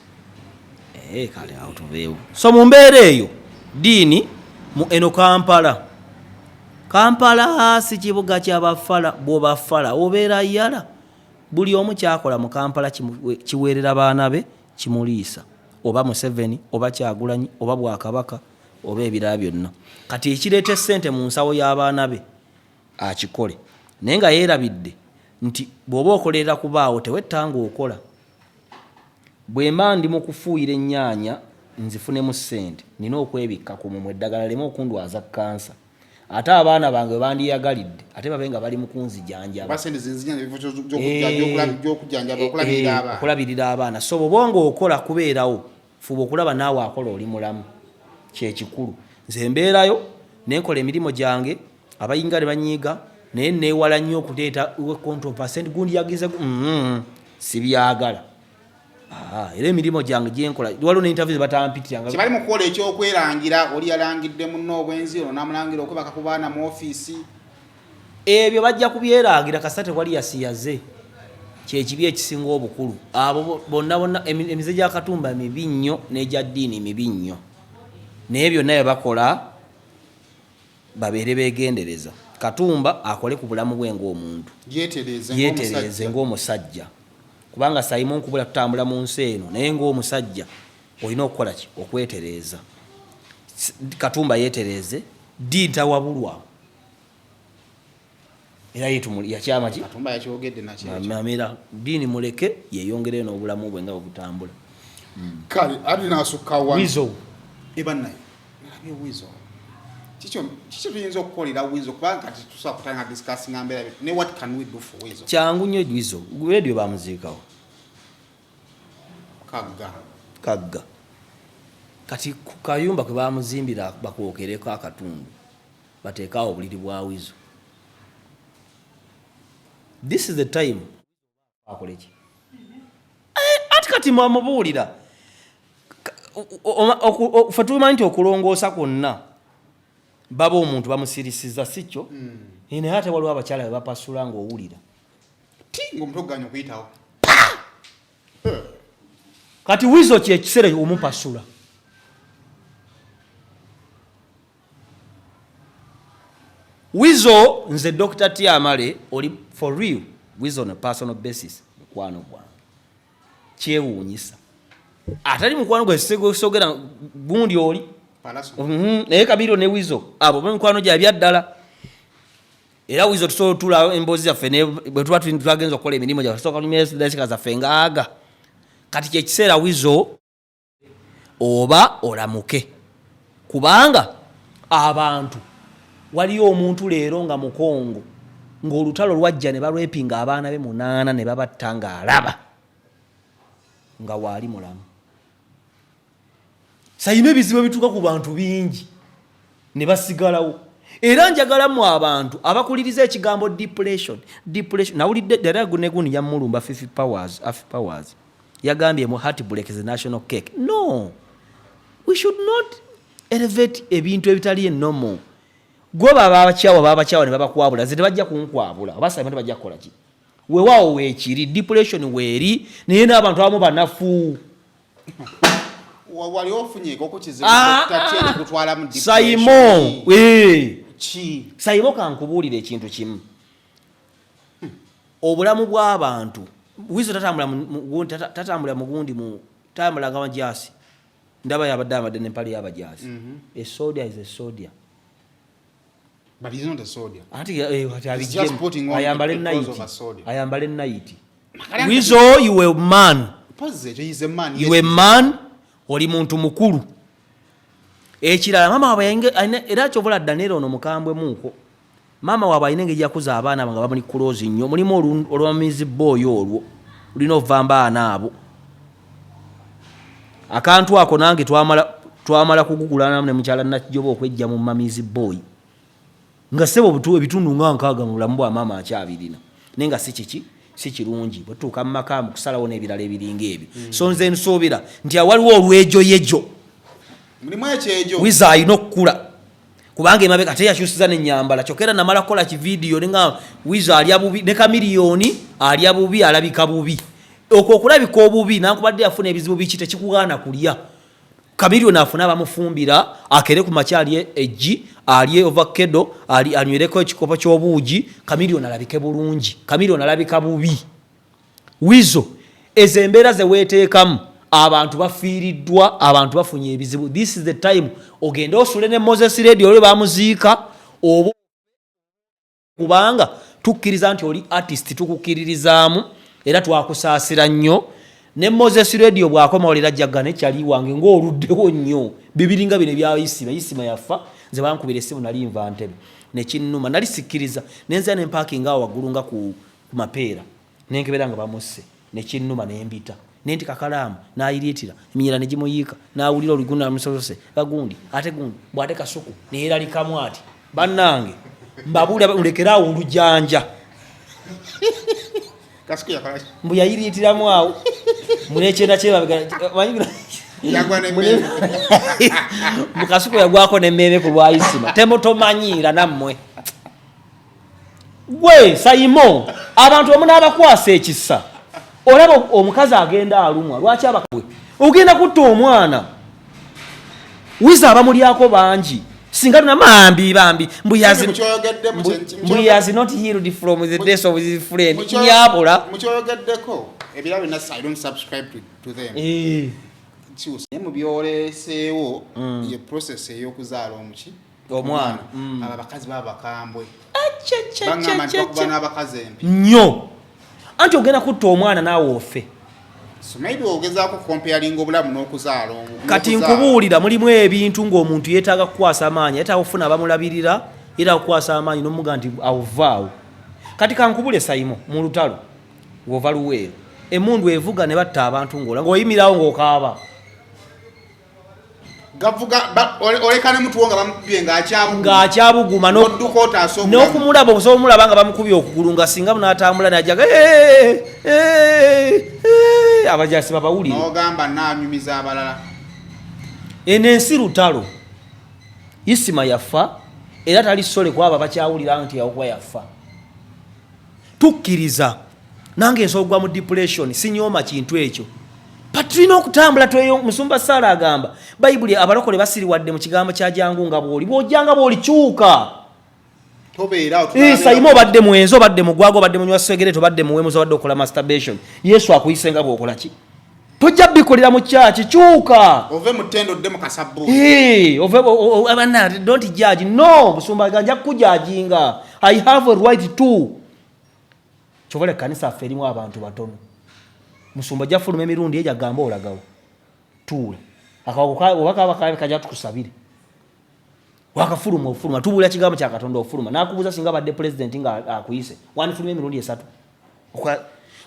Speaker 1: kale awo tubeewo so mu mbeera eyo diini mu eno Kampala si kibuga ky'abafala bw'obafala obeera yala buli omu kyakola mu Kampala kiweerera baana be kimuliisa oba Museveni oba Kyagulanyi oba Bwakabaka oba ebirala byonna kati ekireeta ssente mu nsawo y'abaana be akikole naye nga yeerabidde nti bw'oba okolerera kubaawo tewettanga okola bwe mba ndi mu kufuuyira ennyaanya nzifunemu ssente nina okwebikka ku mumwe eddagala lemu okundwaza kansa ate abaana bange bwe bandiyagalidde ate babe nga bali mu kunzijanjaba okulabirira abaana so bw'obanga okola kubeerawo fuba okulaba naawe akola oli mulamu kyekikulu nze mbeerayo nenkola emirimu gyange abayinga ne banyiiga naye neewala nnyo okuleeta control% gundi yagize sibyagala era emirimu gyange gyenkola waliwo n'interview batampitiranga
Speaker 2: kibali mu kukola ekyokwerangira oli yalangidde munno obwenzi ono n'amulangira okwebaka ku baana mu ofiisi
Speaker 1: ebyo bajja kubyerangira kasate wali yasiyaze kyekibi ekisinga obukulu abo bonna emize gya Katumba mibi nnyo n'egya ddiini mibi nnyo naye byonna bye bakola babeere beegendereza Katumba akole ku bulamu bwe ng'omuntu yeetereze ng'omusajja kubanga Sayimu nkubula tutambula mu nsi eno naye ng'omusajja olina okukola ki okwetereeza Katumba yeetereze ddiini tawabulwa era yakyama ki
Speaker 2: Katumba yakyogedde
Speaker 1: nakyo ddiini muleke yeeyongereyo n'obulamu bwe nga bwebutambula
Speaker 2: kale ati naasukka
Speaker 1: Wizo
Speaker 2: ebannaye nalabye Wizo kikyo tuyinza okukolera Wizo kubanga kati tusobola kutanga discussinga mbeera ne what can we do for Wizo
Speaker 1: kyangu nnyo Wizo radio bamuziikawo kagga kati ku kayumba kwe bamuzimbira bakwokereko akatundu bateekaawo obuliri bwa Wizo this is the time akoleki ati kati mwamubuulira fatumanyi nti okulongoosa kwonna baba omuntu bamusirisiza sikyo naye ate waliwo abakyala be bapasula ng'owulira
Speaker 2: ng'omuntu okuganya okuyitawo
Speaker 1: kati Wizo kyekiseera omupasula Wizo nze Dr. Tiamale oli for real Wizo on a personal basis mukwano gwange kyewuunyisa atali mukwano gwe sogera gundi oli naye Kabiro ne Wizo abo mukwano gya byaddala era Wizo tusobola otula emboozi zaffe bwe tuba twagenza okukola emirimu gyaffe tusooka tulimesika zaffe ngaaga kati kyekiseera Wizo oba olamuke kubanga abantu waliyo omuntu leero nga mukongo ng'olutalo lwajja ne balwepinga abaana be 8 ne babatta ng'alaba nga waali mulamu sayina ebizibu ebituuka ku bantu bingi ne basigalawo era njagalamu abantu abakuliriza ekigambo depression nawulidde ddala gunegundi yammulumba Fifi Powers yagambye mu heartbreak is a national cake no we should not elevate ebintu ebitali normal gwe babakyawa ne babakwabula nze tebajja kunkwabula oba Simon tebajja kukola ki weewaawo weekiri depression weeri naye n'abantu abamu banafu
Speaker 2: wali ofunye okukizibu tatye kutwala mu
Speaker 1: Simon Simon kankubuulira ekintu kimu obulamu bw'abantu wizo tatambula mugundi mu tambula nga majasi ndaba yabadde amadde n'empale y'abajasi a soldier is a soldier
Speaker 2: but he's not a soldier
Speaker 1: ayambale night wizo you a man oli muntu mukulu ekirala mama wabaye era kyobola Daniel ono mukambwe muko mama wabaye engeri yakuza abaana nga bamuli close nnyo mulimu olwamizi boy olwo ulina ovamba naabo akantu ako nange twamala kugugulana ne mukyala Nakijoba okwejja mu mamizi boy nga sebo butuwe bitundu nga nkaaga mu bulamu bwa mama akyabirina nenga si kirungi bwetuuka mu maka mu kusalawo n'ebirala ebiringa ebyo so nze nsuubira nti awaliwo olwejo yejo
Speaker 2: mulimu ekyejo
Speaker 1: wiza alina okukula kubanga emabega ate yakyusiza n'ennyambala kyokera namala kukola kividiyo nenga wiza alya bubi ne kamiliyoni alya bubi alabika bubi okwo okulabika obubi nankubadde afuna ebizibu biki tekikugaana kulya kamiliyoni afuna abamufumbira akere ku makyali ejji aliye ovakkedo anywereko ekikopo ky'obuugi kamiliyoni alabike bulungi kamiliyoni alabika bubi wizo ezo embeera ze weeteekamu abantu bafiiriddwa abantu bafunye ebizibu this is the time ogenda osule ne Moses Radio olwe bamuziika oba kubanga tukkiriza nti oli artist tukukkiririzaamu era twakusaasira nnyo ne Moses Radio bwakoma olera jjagane kyali wange ng'oluddewo nnyo bibiringa bino byayisima yafa nze bankubira essimu nali nva Ntebe ne kinnuma nali sikkiriza nenza ne parking awo waggulu nga ku mapeera nenkebera nga bamusse ne kinnuma nembita nenti kakalaamu n'ayiriitira eminyera ne gimuyiika n'awulira olugunda namusosose gagundi ate gundi bw'ate kasuku neeralikamu ati bannange mbabuulira mulekeraawo olujanja mbu yayiriitiramu awo munekyenda mukasuku yagwako nemmeeme ku lwayisima temutomanyiira nammwe gwe Simon abantu omu n'abakwasa ekisa olaba omukazi agenda alumwa lwaki abakwe ogenda kutta omwana wiza abamulyako bangi singa tuna bambi mbuyazi not healed from the death of his friend nyabula
Speaker 2: mukyoyogeddeko ebirabo bina I don't subscribe to them mu byoleseewo ye process ey'okuzaala omwana abo abakazi babakambwe bangamba nti bakuba n'abakazi empi
Speaker 1: nnyo anti ogenda kutta omwana naawe ofe
Speaker 2: so maybe ogezaako comparing obulamu n'okuzaala
Speaker 1: kati nkubuulira mulimu ebintu ng'omuntu yeetaaga kukwasa amaanyi yeetaaga okufuna abamulabirira yeetaaga kukwasa amaanyi n'omuga nti awuvaawo kati kankubule Simon mu lutalo ng'ova luweero emmundu evuga ne batta abantu ng'oyimirawo ng'okaaba
Speaker 2: gavuga olekane mutuwo nga bamukubye
Speaker 1: ng'akyabuguma n'okumulaba obusobola omulaba nga bamukubye okugulu nga singa munaatambula n'ajaga abajasi babawulire
Speaker 2: n'ogamba naanyumiza abalala
Speaker 1: eno ensi lutalo isima yafa era tali sole kwaba bakyawulira nti yakuba yafa tukkiriza nange ensogwa mu depression sinyooma kintu ekyo patulina okutambula tweyo musumba Sala agamba bayibuli abalokole basiriwadde mu kigambo kya jangu nga bw'ojjanga bw'olikyuka Simon obadde mwenzi obadde mugwago obadde munywa segere tobadde muwemuza obadde okola masturbation Yesu akuyisenga bw'okola ki tojja bikolera mu kyaki kyuka
Speaker 2: ove mutendo dde mu kasabbu
Speaker 1: ove don't judge no musumba ganja kujajinga I have a right to kyovole kanisa affe erimu abantu batono musumba jafuluma emirundi eja gamba olagawo tuula akawakabaka kajja tukusabire wakafuluma ofuluma tubula kigambo kya Katonda ofuluma nakubuza singa badde president nga akuyise wanifuluma emirundi esatu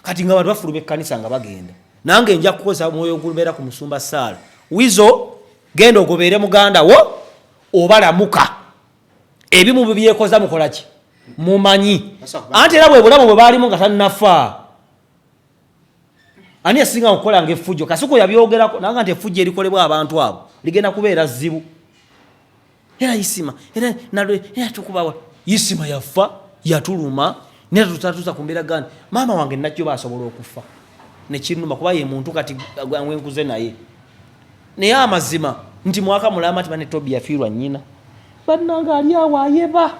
Speaker 1: kati nga bantu bafuluma ekkanisa nga bagenda nange nja kukozesa mwoyo ogulumera ku musumba Sala wizo genda ogobeere muganda wo obalamuka ebimu bibyekoza mukolaki mumanyi anti era bwe bulamu bwe baalimu nga tannafa ani asinga okukola ng'effujjo kasuku yabyogerako nanga nti effujjo erikolebwa abantu abo ligenda kubeera zzibu era isima era nalwe era tukubawa isima yafa yatuluma nera tutatuza kumbera gani mama wange nakyo basobola okufa ne kinuma kuba ye muntu kati gwankuze naye ne amazima nti mwaka mulama tibane Tobi yafirwa nyina bannanga ali awayeba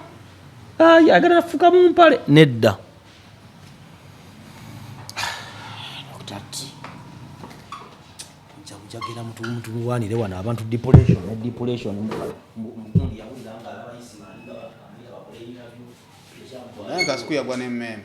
Speaker 1: agala fuka mu mpale nedda jagera mtu muwanire wana abantu depression mukundi yawulira nga abayisi maliga bakamira bakole interview
Speaker 2: kasiku yagwa n'emmeme